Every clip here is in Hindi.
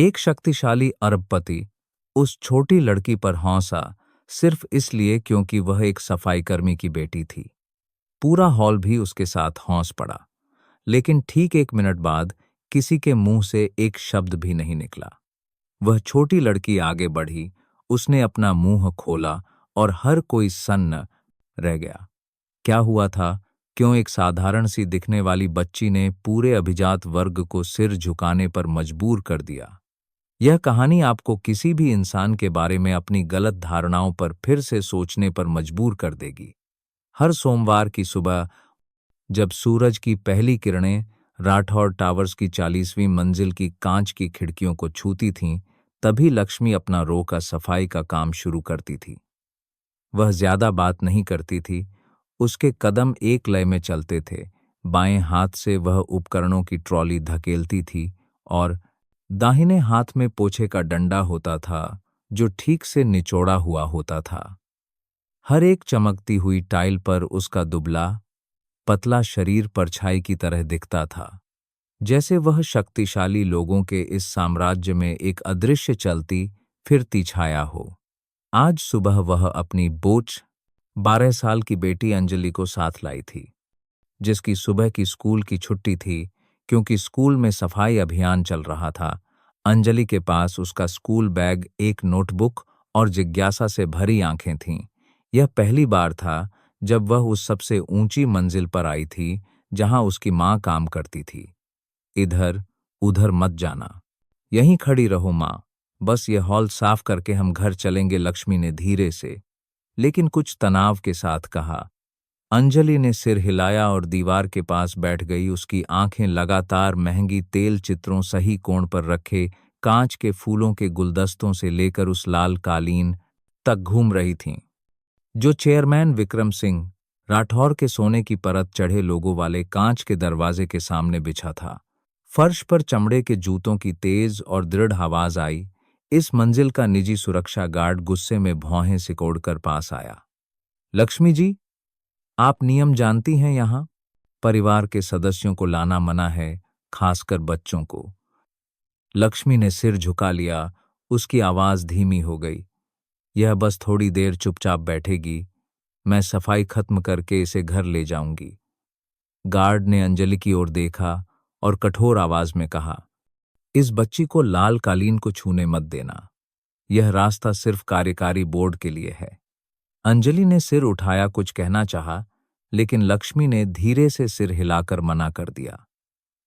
एक शक्तिशाली अरबपति उस छोटी लड़की पर हौंसा सिर्फ इसलिए क्योंकि वह एक सफाईकर्मी की बेटी थी। पूरा हॉल भी उसके साथ हौंस पड़ा, लेकिन ठीक 1 मिनट बाद किसी के मुंह से एक शब्द भी नहीं निकला। वह छोटी लड़की आगे बढ़ी, उसने अपना मुंह खोला और हर कोई सन्न रह गया। क्या हुआ था? क्यों एक साधारण सी दिखने वाली बच्ची ने पूरे अभिजात वर्ग को सिर झुकाने पर मजबूर कर दिया? यह कहानी आपको किसी भी इंसान के बारे में अपनी गलत धारणाओं पर फिर से सोचने पर मजबूर कर देगी। हर सोमवार की सुबह जब सूरज की पहली किरणें राठौड़ टावर्स की 40वीं मंजिल की कांच की खिड़कियों को छूती थीं, तभी लक्ष्मी अपना रोका सफाई का काम शुरू करती थी। वह ज्यादा बात नहीं करती थी, उसके कदम एक लय में चलते थे। बाएं हाथ से वह उपकरणों की ट्रॉली धकेलती थी और दाहिने हाथ में पोछे का डंडा होता था, जो ठीक से निचोड़ा हुआ होता था। हर एक चमकती हुई टाइल पर उसका दुबला, पतला शरीर परछाई की तरह दिखता था, जैसे वह शक्तिशाली लोगों के इस साम्राज्य में एक अदृश्य चलती फिरती छाया हो। आज सुबह वह अपनी बोच 12 साल की बेटी अंजलि को साथ लाई थी, जिसकी सुबह की स्कूल की छुट्टी थी क्योंकि स्कूल में सफाई अभियान चल रहा था। अंजलि के पास उसका स्कूल बैग, एक नोटबुक और जिज्ञासा से भरी आंखें थीं। यह पहली बार था जब वह उस सबसे ऊंची मंजिल पर आई थी जहां उसकी मां काम करती थी। इधर उधर मत जाना, यहीं खड़ी रहो मां, बस ये हॉल साफ करके हम घर चलेंगे, लक्ष्मी ने धीरे से लेकिन कुछ तनाव के साथ कहा। अंजलि ने सिर हिलाया और दीवार के पास बैठ गई। उसकी आंखें लगातार महंगी तेल चित्रों, सही कोण पर रखे कांच के फूलों के गुलदस्तों से लेकर उस लाल कालीन तक घूम रही थीं, जो चेयरमैन विक्रम सिंह राठौर के सोने की परत चढ़े लोगों वाले कांच के दरवाजे के सामने बिछा था। फर्श पर चमड़े के जूतों की तेज और दृढ़ आवाज आई। इस मंजिल का निजी सुरक्षा गार्ड गुस्से में भौहें सिकोड़कर पास आया। लक्ष्मी जी, आप नियम जानती हैं, यहां परिवार के सदस्यों को लाना मना है, खासकर बच्चों को। लक्ष्मी ने सिर झुका लिया, उसकी आवाज धीमी हो गई। यह बस थोड़ी देर चुपचाप बैठेगी, मैं सफाई खत्म करके इसे घर ले जाऊंगी। गार्ड ने अंजलि की ओर देखा और कठोर आवाज में कहा, इस बच्ची को लाल कालीन को छूने मत देना, यह रास्ता सिर्फ कार्यकारी बोर्ड के लिए है। अंजलि ने सिर उठाया, कुछ कहना चाहा, लेकिन लक्ष्मी ने धीरे से सिर हिलाकर मना कर दिया।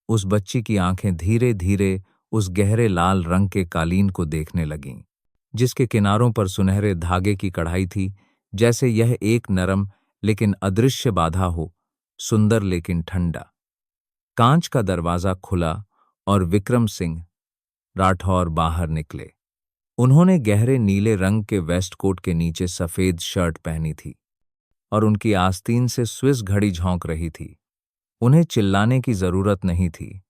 उस बच्ची की आंखें धीरे धीरे उस गहरे लाल रंग के कालीन को देखने लगीं, जिसके किनारों पर सुनहरे धागे की कढ़ाई थी, जैसे यह एक नरम लेकिन अदृश्य बाधा हो, सुंदर लेकिन ठंडा। कांच का दरवाजा खुला और विक्रम सिंह राठौर बाहर निकले। उन्होंने गहरे नीले रंग के वेस्टकोट के नीचे सफेद शर्ट पहनी थी और उनकी आस्तीन से स्विस घड़ी झोंक रही थी। उन्हें चिल्लाने की जरूरत नहीं थी,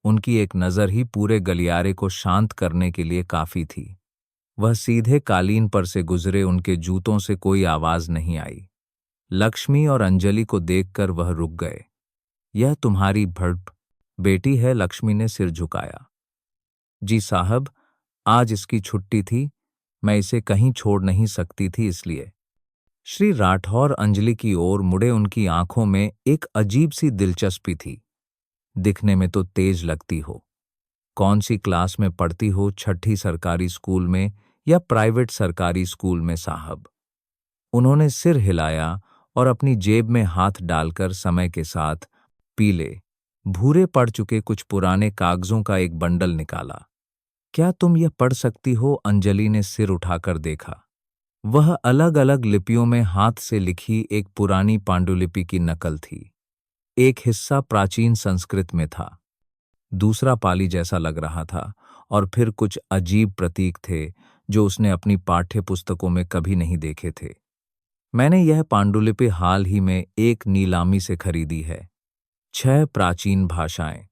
उनकी एक नजर ही पूरे गलियारे को शांत करने के लिए काफी थी। वह सीधे कालीन पर से गुजरे, उनके जूतों से कोई आवाज नहीं आई। लक्ष्मी और अंजलि को देखकर वह रुक गए। यह तुम्हारी भड़प बेटी है? लक्ष्मी ने सिर झुकाया। जी साहब, आज इसकी छुट्टी थी, मैं इसे कहीं छोड़ नहीं सकती थी, इसलिए। श्री राठौर अंजलि की ओर मुड़े, उनकी आंखों में एक अजीब सी दिलचस्पी थी। दिखने में तो तेज लगती हो। कौन सी क्लास में पढ़ती हो? छठी सरकारी स्कूल में या प्राइवेट सरकारी स्कूल में साहब? उन्होंने सिर हिलाया और अपनी जेब में हाथ डालकर समय के साथ पीले भूरे पड़ चुके कुछ पुराने कागजों का एक बंडल निकाला। क्या तुम यह पढ़ सकती हो? अंजलि ने सिर उठाकर देखा। वह अलग अलग लिपियों में हाथ से लिखी एक पुरानी पांडुलिपि की नकल थी। एक हिस्सा प्राचीन संस्कृत में था, दूसरा पाली जैसा लग रहा था, और फिर कुछ अजीब प्रतीक थे जो उसने अपनी पाठ्य पुस्तकों में कभी नहीं देखे थे। मैंने यह पांडुलिपि हाल ही में एक नीलामी से खरीदी है। 6 प्राचीन भाषाएं।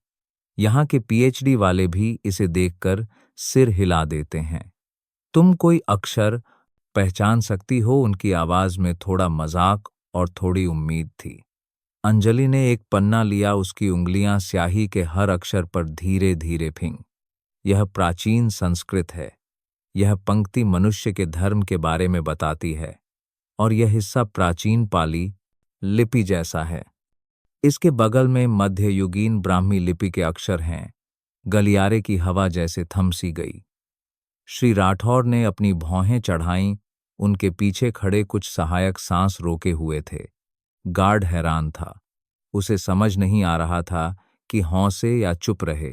यहाँ के पीएचडी वाले भी इसे देखकर सिर हिला देते हैं। तुम कोई अक्षर पहचान सकती हो? उनकी आवाज में थोड़ा मजाक और थोड़ी उम्मीद थी। अंजलि ने एक पन्ना लिया, उसकी उंगलियां स्याही के हर अक्षर पर धीरे धीरे फीं। यह प्राचीन संस्कृत है। यह पंक्ति मनुष्य के धर्म के बारे में बताती है और यह हिस्सा प्राचीन पाली लिपि जैसा है। इसके बगल में मध्ययुगीन ब्राह्मी लिपि के अक्षर हैं। गलियारे की हवा जैसे थम सी गई। श्री राठौर ने अपनी भौहें चढ़ाईं। उनके पीछे खड़े कुछ सहायक सांस रोके हुए थे। गार्ड हैरान था। उसे समझ नहीं आ रहा था कि हौंसे या चुप रहे।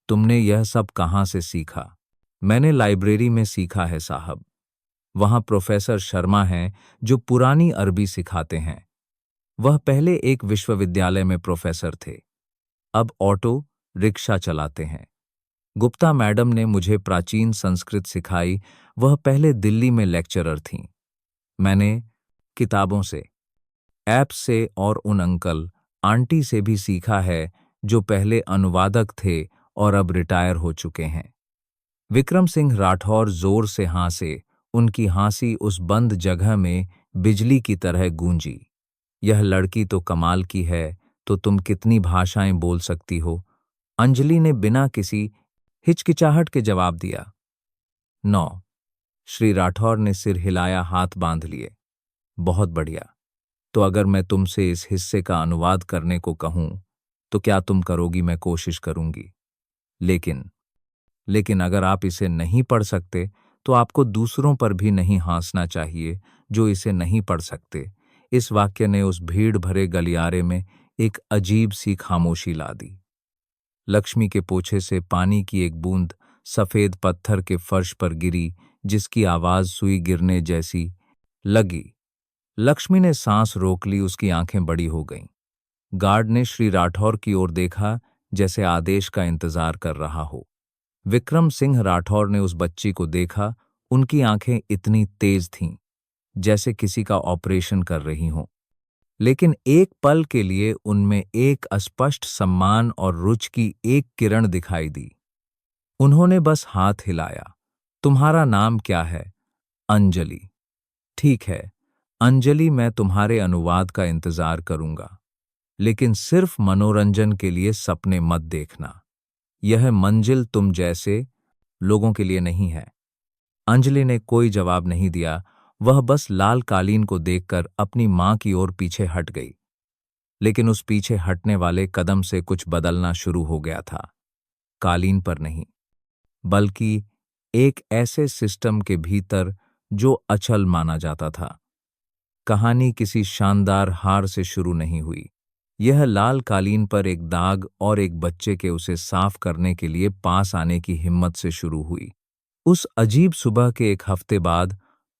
तुमने यह सब कहाँ से सीखा? मैंने लाइब्रेरी में सीखा है साहब। वहाँ प्रोफेसर शर्मा हैं जो पुरानी अरबी सिखाते हैं। वह पहले एक विश्वविद्यालय में प्रोफेसर थे, अब ऑटो रिक्शा चलाते हैं। गुप्ता मैडम ने मुझे प्राचीन संस्कृत सिखाई। वह पहले दिल्ली में लेक्चरर थीं। मैंने किताबों से, ऐप से और उन अंकल आंटी से भी सीखा है जो पहले अनुवादक थे और अब रिटायर हो चुके हैं। विक्रम सिंह राठौर जोर से हंसे। उनकी हंसी उस बंद जगह में बिजली की तरह गूंजी। यह लड़की तो कमाल की है, तो तुम कितनी भाषाएं बोल सकती हो? अंजलि ने बिना किसी हिचकिचाहट के जवाब दिया। 9। श्री राठौर ने सिर हिलाया, हाथ बांध लिए। बहुत बढ़िया। तो अगर मैं तुमसे इस हिस्से का अनुवाद करने को कहूं तो क्या तुम करोगी? मैं कोशिश करूंगी। लेकिन अगर आप इसे नहीं पढ़ सकते तो आपको दूसरों पर भी नहीं हंसना चाहिए जो इसे नहीं पढ़ सकते। इस वाक्य ने उस भीड़ भरे गलियारे में एक अजीब सी खामोशी ला दी। लक्ष्मी के पोछे से पानी की एक बूंद सफेद पत्थर के फर्श पर गिरी, जिसकी आवाज सुई गिरने जैसी लगी। लक्ष्मी ने सांस रोक ली। उसकी आंखें बड़ी हो गईं। गार्ड ने श्री राठौर की ओर देखा, जैसे आदेश का इंतजार कर रहा हो। विक्रम सिंह राठौर ने उस बच्ची को देखा। उनकी आंखें इतनी तेज थीं जैसे किसी का ऑपरेशन कर रही हों, लेकिन एक पल के लिए उनमें एक अस्पष्ट सम्मान और रुचि की एक किरण दिखाई दी। उन्होंने बस हाथ हिलाया। तुम्हारा नाम क्या है? अंजलि। ठीक है अंजलि, मैं तुम्हारे अनुवाद का इंतजार करूंगा, लेकिन सिर्फ मनोरंजन के लिए सपने मत देखना। यह मंजिल तुम जैसे लोगों के लिए नहीं है। अंजलि ने कोई जवाब नहीं दिया। वह बस लाल कालीन को देखकर अपनी मां की ओर पीछे हट गई। लेकिन उस पीछे हटने वाले कदम से कुछ बदलना शुरू हो गया था। कालीन पर नहीं, बल्कि एक ऐसे सिस्टम के भीतर जो अचल माना जाता था। कहानी किसी शानदार हार से शुरू नहीं हुई। यह लाल कालीन पर एक दाग और एक बच्चे के उसे साफ करने के लिए पास आने की हिम्मत से शुरू हुई। उस अजीब सुबह के एक हफ्ते बाद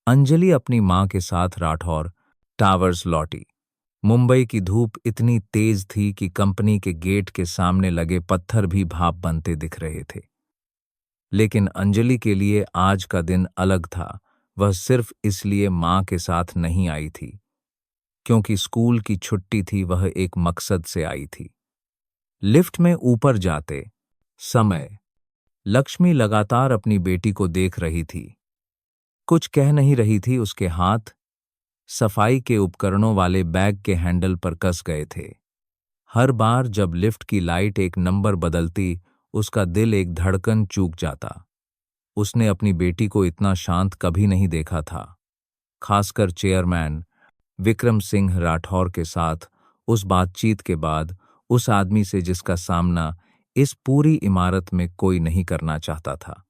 अंजलि अपनी मां के साथ राठौर टावर्स लौटी। मुंबई की धूप इतनी तेज थी कि कंपनी के गेट के सामने लगे पत्थर भी भाप बनते दिख रहे थे। लेकिन अंजलि के लिए आज का दिन अलग था। वह सिर्फ इसलिए मां के साथ नहीं आई थी क्योंकि स्कूल की छुट्टी थी। वह एक मकसद से आई थी। लिफ्ट में ऊपर जाते समय लक्ष्मी लगातार अपनी बेटी को देख रही थी। कुछ कह नहीं रही थी। उसके हाथ सफाई के उपकरणों वाले बैग के हैंडल पर कस गए थे। हर बार जब लिफ्ट की लाइट एक नंबर बदलती, उसका दिल एक धड़कन चूक जाता। उसने अपनी बेटी को इतना शांत कभी नहीं देखा था, खासकर चेयरमैन विक्रम सिंह राठौर के साथ उस बातचीत के बाद, उस आदमी से जिसका सामना इस पूरी इमारत में कोई नहीं करना चाहता था।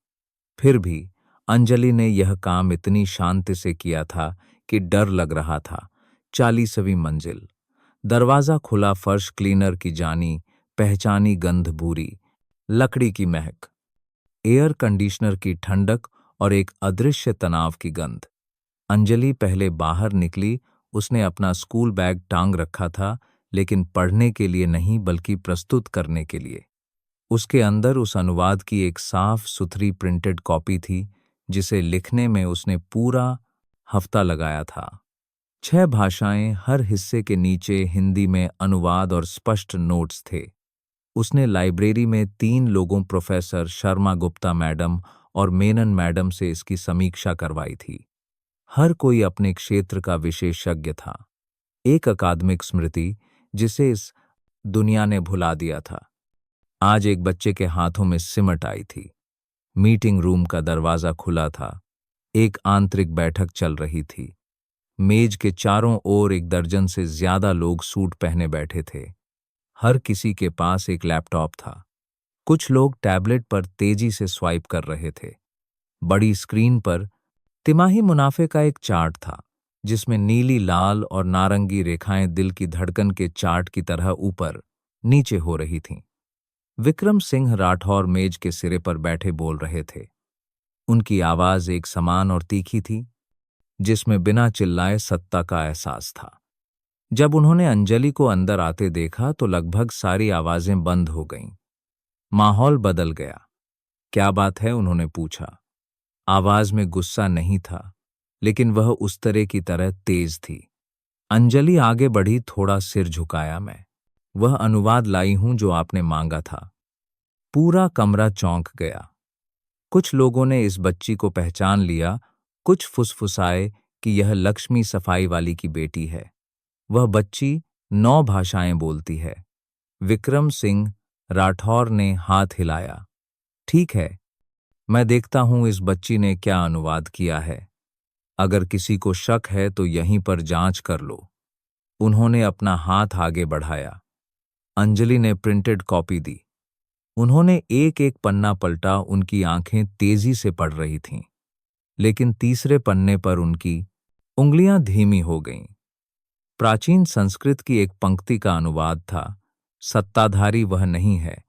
फिर भी अंजलि ने यह काम इतनी शांति से किया था कि डर लग रहा था। 40वीं मंजिल, दरवाजा खुला, फर्श क्लीनर की जानी पहचानी गंध, भूरी लकड़ी की महक, एयर कंडीशनर की ठंडक और एक अदृश्य तनाव की गंध। अंजलि पहले बाहर निकली। उसने अपना स्कूल बैग टांग रखा था, लेकिन पढ़ने के लिए नहीं बल्कि प्रस्तुत करने के लिए। उसके अंदर उस अनुवाद की एक साफ सुथरी प्रिंटेड कॉपी थी जिसे लिखने में उसने पूरा हफ्ता लगाया था। 6 भाषाएं, हर हिस्से के नीचे हिंदी में अनुवाद और स्पष्ट नोट्स थे। उसने लाइब्रेरी में 3 लोगों, प्रोफेसर शर्मा, गुप्ता मैडम और मेनन मैडम से इसकी समीक्षा करवाई थी। हर कोई अपने क्षेत्र का विशेषज्ञ था। एक अकादमिक स्मृति जिसे इस दुनिया ने भुला दिया था, आज एक बच्चे के हाथों में सिमट आई थी। मीटिंग रूम का दरवाजा खुला था। एक आंतरिक बैठक चल रही थी। मेज के चारों ओर 1 दर्जन से ज्यादा लोग सूट पहने बैठे थे। हर किसी के पास एक लैपटॉप था। कुछ लोग टैबलेट पर तेजी से स्वाइप कर रहे थे। बड़ी स्क्रीन पर तिमाही मुनाफे का एक चार्ट था, जिसमें नीली, लाल और नारंगी रेखाएं दिल की धड़कन के चार्ट की तरह ऊपर नीचे हो रही थीं। विक्रम सिंह राठौर मेज के सिरे पर बैठे बोल रहे थे। उनकी आवाज एक समान और तीखी थी, जिसमें बिना चिल्लाए सत्ता का एहसास था। जब उन्होंने अंजलि को अंदर आते देखा तो लगभग सारी आवाजें बंद हो गईं। माहौल बदल गया। क्या बात है? उन्होंने पूछा। आवाज में गुस्सा नहीं था, लेकिन वह उस तरह की तरह तेज थी। अंजलि आगे बढ़ी, थोड़ा सिर झुकाया। मैं वह अनुवाद लाई हूं जो आपने मांगा था। पूरा कमरा चौंक गया। कुछ लोगों ने इस बच्ची को पहचान लिया, कुछ फुसफुसाए कि यह लक्ष्मी सफाई वाली की बेटी है। वह बच्ची 9 भाषाएं बोलती है। विक्रम सिंह राठौर ने हाथ हिलाया। ठीक है, मैं देखता हूं इस बच्ची ने क्या अनुवाद किया है। अगर किसी को शक है तो यहीं पर जांच कर लो। उन्होंने अपना हाथ आगे बढ़ाया। अंजलि ने प्रिंटेड कॉपी दी। उन्होंने एक एक पन्ना पलटा। उनकी आंखें तेजी से पढ़ रही थीं, लेकिन तीसरे पन्ने पर उनकी उंगलियां धीमी हो गईं। प्राचीन संस्कृत की एक पंक्ति का अनुवाद था, सत्ताधारी वह नहीं है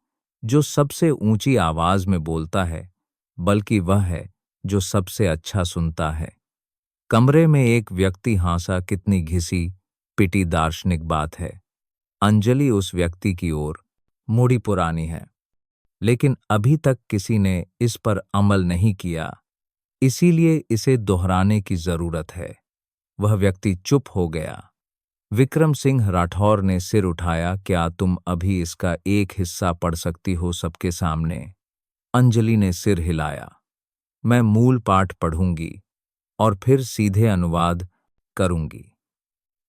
जो सबसे ऊंची आवाज में बोलता है, बल्कि वह है जो सबसे अच्छा सुनता है। कमरे में एक व्यक्ति हंसा। कितनी घिसी पिटी दार्शनिक बात है। अंजलि उस व्यक्ति की ओर मुड़ी। पुरानी है, लेकिन अभी तक किसी ने इस पर अमल नहीं किया, इसीलिए इसे दोहराने की जरूरत है। वह व्यक्ति चुप हो गया। विक्रम सिंह राठौर ने सिर उठाया। क्या तुम अभी इसका एक हिस्सा पढ़ सकती हो सबके सामने? अंजलि ने सिर हिलाया। मैं मूल पाठ पढ़ूंगी और फिर सीधे अनुवाद करूंगी।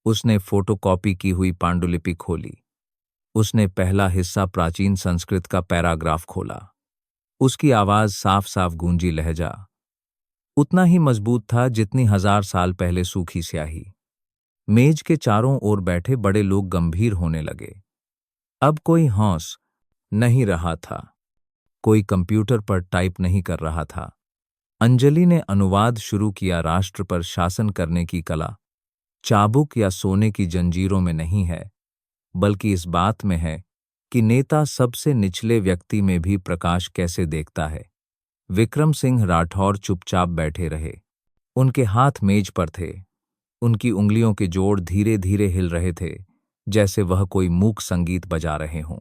उसने फोटोकॉपी की हुई पांडुलिपि खोली। उसने पहला हिस्सा प्राचीन संस्कृत का पैराग्राफ खोला। उसकी आवाज साफ साफ गूंजी। लहजा उतना ही मजबूत था जितनी 1000 साल पहले सूखी स्याही। मेज के चारों ओर बैठे बड़े लोग गंभीर होने लगे। अब कोई हंस नहीं रहा था, कोई कंप्यूटर पर टाइप नहीं कर रहा था। अंजलि ने अनुवाद शुरू किया। राष्ट्र पर शासन करने की कला चाबुक या सोने की जंजीरों में नहीं है, बल्कि इस बात में है कि नेता सबसे निचले व्यक्ति में भी प्रकाश कैसे देखता है। विक्रम सिंह राठौर चुपचाप बैठे रहे। उनके हाथ मेज पर थे। उनकी उंगलियों के जोड़ धीरे धीरे हिल रहे थे, जैसे वह कोई मूक संगीत बजा रहे हों।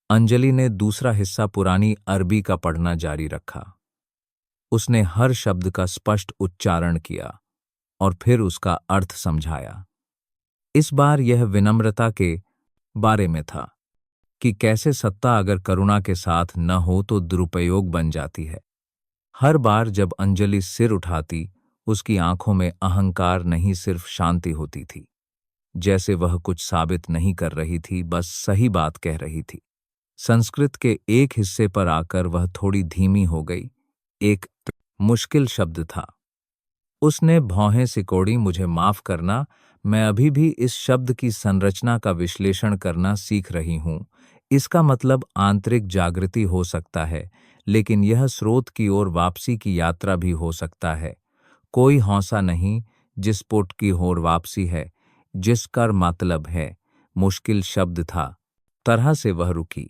अंजलि ने दूसरा हिस्सा पुरानी अरबी का पढ़ना जारी रखा। उसने हर शब्द का स्पष्ट उच्चारण किया और फिर उसका अर्थ समझाया। इस बार यह विनम्रता के बारे में था कि कैसे सत्ता अगर करुणा के साथ न हो तो दुरुपयोग बन जाती है। हर बार जब अंजलि सिर उठाती, उसकी आंखों में अहंकार नहीं, सिर्फ शांति होती थी। जैसे वह कुछ साबित नहीं कर रही थी, बस सही बात कह रही थी। संस्कृत के एक हिस्से पर आकर वह थोड़ी धीमी हो गई। एक मुश्किल शब्द था। उसने भौहें सिकोड़ी। मुझे माफ करना, मैं अभी भी इस शब्द की संरचना का विश्लेषण करना सीख रही हूं। इसका मतलब आंतरिक जागृति हो सकता है, लेकिन यह स्रोत की ओर वापसी की यात्रा भी हो सकता है। कोई हौसला नहीं जिस पुट की ओर वापसी है, जिसका मतलब है। मुश्किल शब्द था। तरह से वह रुकी,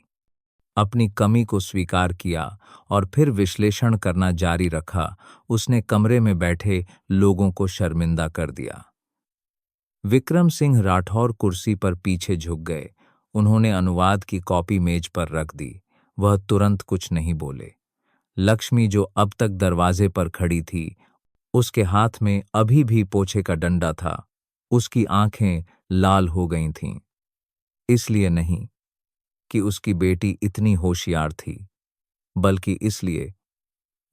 अपनी कमी को स्वीकार किया और फिर विश्लेषण करना जारी रखा। उसने कमरे में बैठे लोगों को शर्मिंदा कर दिया। विक्रम सिंह राठौर कुर्सी पर पीछे झुक गए। उन्होंने अनुवाद की कॉपी मेज पर रख दी। वह तुरंत कुछ नहीं बोले। लक्ष्मी, जो अब तक दरवाजे पर खड़ी थी, उसके हाथ में अभी भी पोछे का डंडा था। उसकी आंखें लाल हो गई थीं। इसलिए नहीं कि उसकी बेटी इतनी होशियार थी, बल्कि इसलिए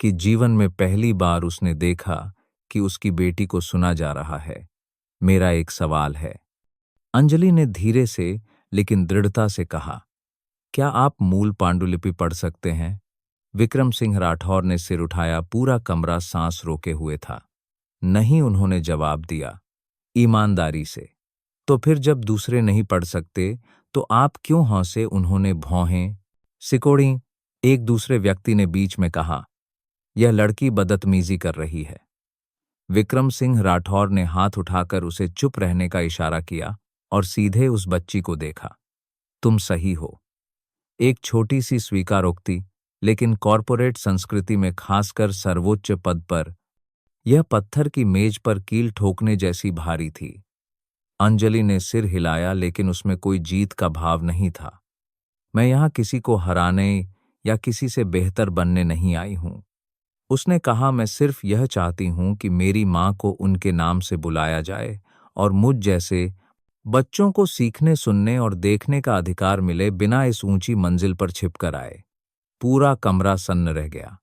कि जीवन में पहली बार उसने देखा कि उसकी बेटी को सुना जा रहा है। मेरा एक सवाल है। अंजलि ने धीरे से लेकिन दृढ़ता से कहा, क्या आप मूल पांडुलिपि पढ़ सकते हैं? विक्रम सिंह राठौर ने सिर उठाया, पूरा कमरा सांस रोके हुए था। नहीं, उन्होंने जवाब दिया, ईमानदारी से। तो फिर जब दूसरे नहीं पढ़ सकते तो आप क्यों हंसे? उन्होंने भौहें सिकोड़ी। एक दूसरे व्यक्ति ने बीच में कहा, यह लड़की बदतमीजी कर रही है। विक्रम सिंह राठौर ने हाथ उठाकर उसे चुप रहने का इशारा किया और सीधे उस बच्ची को देखा। तुम सही हो। एक छोटी सी स्वीकारोक्ति, लेकिन कॉरपोरेट संस्कृति में खासकर सर्वोच्च पद पर यह पत्थर की मेज पर कील ठोकने जैसी भारी थी। अंजलि ने सिर हिलाया, लेकिन उसमें कोई जीत का भाव नहीं था। मैं यहां किसी को हराने या किसी से बेहतर बनने नहीं आई हूं, उसने कहा। मैं सिर्फ यह चाहती हूं कि मेरी मां को उनके नाम से बुलाया जाए और मुझ जैसे बच्चों को सीखने, सुनने और देखने का अधिकार मिले, बिना इस ऊंची मंजिल पर छिपकर आए। पूरा कमरा सन्न रह गया।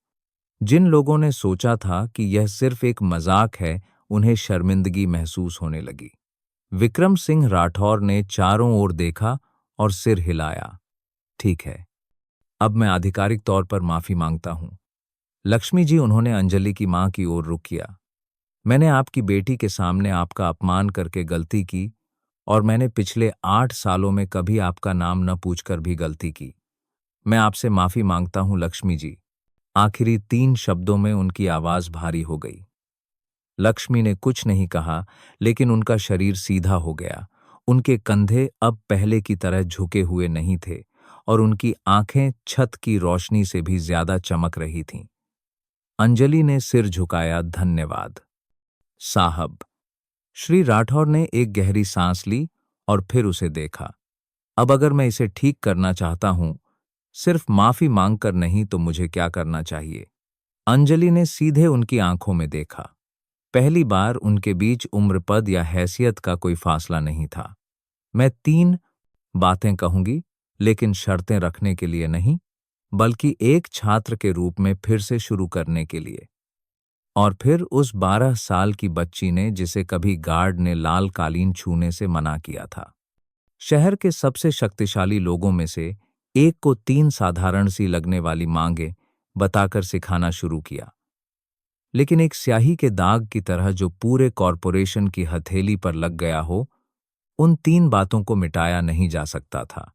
जिन लोगों ने सोचा था कि यह सिर्फ एक मजाक है, उन्हें शर्मिंदगी महसूस होने लगी। विक्रम सिंह राठौर ने चारों ओर देखा और सिर हिलाया। ठीक है, अब मैं आधिकारिक तौर पर माफी मांगता हूं। लक्ष्मी जी, उन्होंने अंजलि की मां की ओर रुख किया। मैंने आपकी बेटी के सामने आपका अपमान करके गलती की, और मैंने पिछले 8 सालों में कभी आपका नाम न पूछकर भी गलती की। मैं आपसे माफी मांगता हूं लक्ष्मी जी। आखिरी 3 शब्दों में उनकी आवाज भारी हो गई। लक्ष्मी ने कुछ नहीं कहा, लेकिन उनका शरीर सीधा हो गया। उनके कंधे अब पहले की तरह झुके हुए नहीं थे और उनकी आंखें छत की रोशनी से भी ज्यादा चमक रही थीं। अंजलि ने सिर झुकाया, धन्यवाद साहब। श्री राठौर ने एक गहरी सांस ली और फिर उसे देखा। अब अगर मैं इसे ठीक करना चाहता हूं, सिर्फ माफी मांगकर नहीं, तो मुझे क्या करना चाहिए? अंजलि ने सीधे उनकी आंखों में देखा। पहली बार उनके बीच उम्र, पद या हैसियत का कोई फासला नहीं था। मैं 3 बातें कहूंगी, लेकिन शर्तें रखने के लिए नहीं, बल्कि एक छात्र के रूप में फिर से शुरू करने के लिए। और फिर उस 12 साल की बच्ची ने, जिसे कभी गार्ड ने लाल कालीन छूने से मना किया था। शहर के सबसे शक्तिशाली लोगों में से एक को 3 साधारण सी लगने वाली मांगें बताकर सिखाना शुरू किया, लेकिन एक स्याही के दाग की तरह जो पूरे कॉरपोरेशन की हथेली पर लग गया हो, उन 3 बातों को मिटाया नहीं जा सकता था।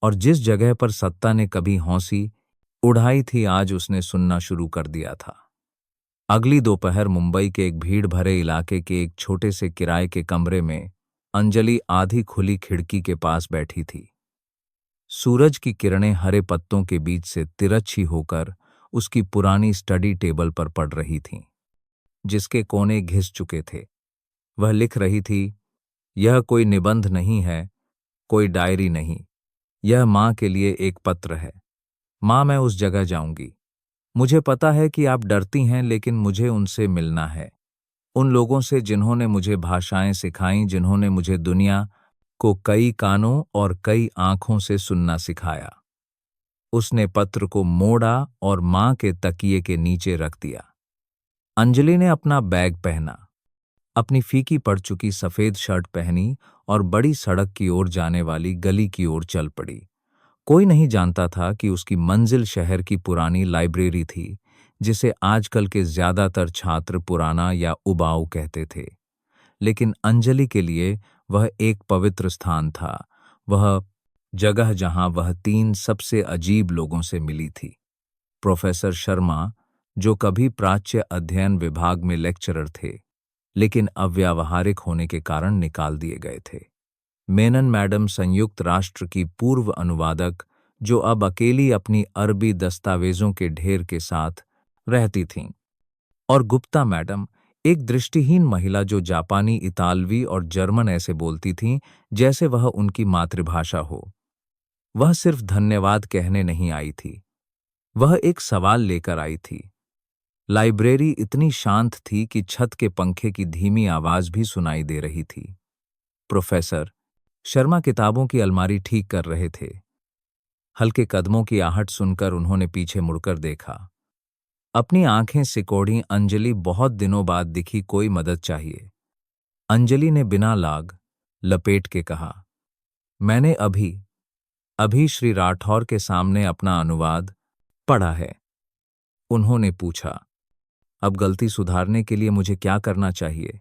और जिस जगह पर सत्ता ने कभी हौंसी उड़ाई थी, आज उसने सुनना शुरू कर दिया था। अगली दोपहर मुंबई के एक भीड़ भरे इलाके के एक छोटे से किराए के कमरे में अंजलि आधी खुली खिड़की के पास बैठी थी। सूरज की किरणें हरे पत्तों के बीच से तिरछी होकर उसकी पुरानी स्टडी टेबल पर पड़ रही थीं, जिसके कोने घिस चुके थे। वह लिख रही थी, यह कोई निबंध नहीं है, कोई डायरी नहीं, यह माँ के लिए एक पत्र है। माँ, मैं उस जगह जाऊंगी। मुझे पता है कि आप डरती हैं, लेकिन मुझे उनसे मिलना है। उन लोगों से जिन्होंने मुझे भाषाएं सिखाईं, जिन्होंने मुझे दुनिया को कई कानों और कई आंखों से सुनना सिखाया। उसने पत्र को मोड़ा और मां के तकिए के नीचे रख दिया। अंजलि ने अपना बैग पहना, अपनी फीकी पड़ चुकी सफेद शर्ट पहनी और बड़ी सड़क की ओर जाने वाली गली की ओर चल पड़ी। कोई नहीं जानता था कि उसकी मंजिल शहर की पुरानी लाइब्रेरी थी, जिसे आजकल के ज्यादातर छात्र पुराना या उबाऊ कहते थे, लेकिन अंजलि के लिए वह एक पवित्र स्थान था। वह जगह जहां वह 3 सबसे अजीब लोगों से मिली थी। प्रोफेसर शर्मा, जो कभी प्राच्य अध्ययन विभाग में लेक्चरर थे, लेकिन अव्यावहारिक होने के कारण निकाल दिए गए थे। मेनन मैडम, संयुक्त राष्ट्र की पूर्व अनुवादक, जो अब अकेली अपनी अरबी दस्तावेजों के ढेर के साथ रहती थीं। और गुप्ता मैडम, एक दृष्टिहीन महिला जो जापानी, इतालवी और जर्मन ऐसे बोलती थीं जैसे वह उनकी मातृभाषा हो। वह सिर्फ धन्यवाद कहने नहीं आई थी, वह एक सवाल लेकर आई थी। लाइब्रेरी इतनी शांत थी कि छत के पंखे की धीमी आवाज भी सुनाई दे रही थी। प्रोफेसर शर्मा किताबों की अलमारी ठीक कर रहे थे। हल्के कदमों की आहट सुनकर उन्होंने पीछे मुड़कर देखा। अपनी आंखें सिकोड़ी, अंजलि, बहुत दिनों बाद दिखी, कोई मदद चाहिए? अंजलि ने बिना लाग लपेट के कहा, मैंने अभी अभी श्री राठौर के सामने अपना अनुवाद पढ़ा है। उन्होंने पूछा, अब गलती सुधारने के लिए मुझे क्या करना चाहिए?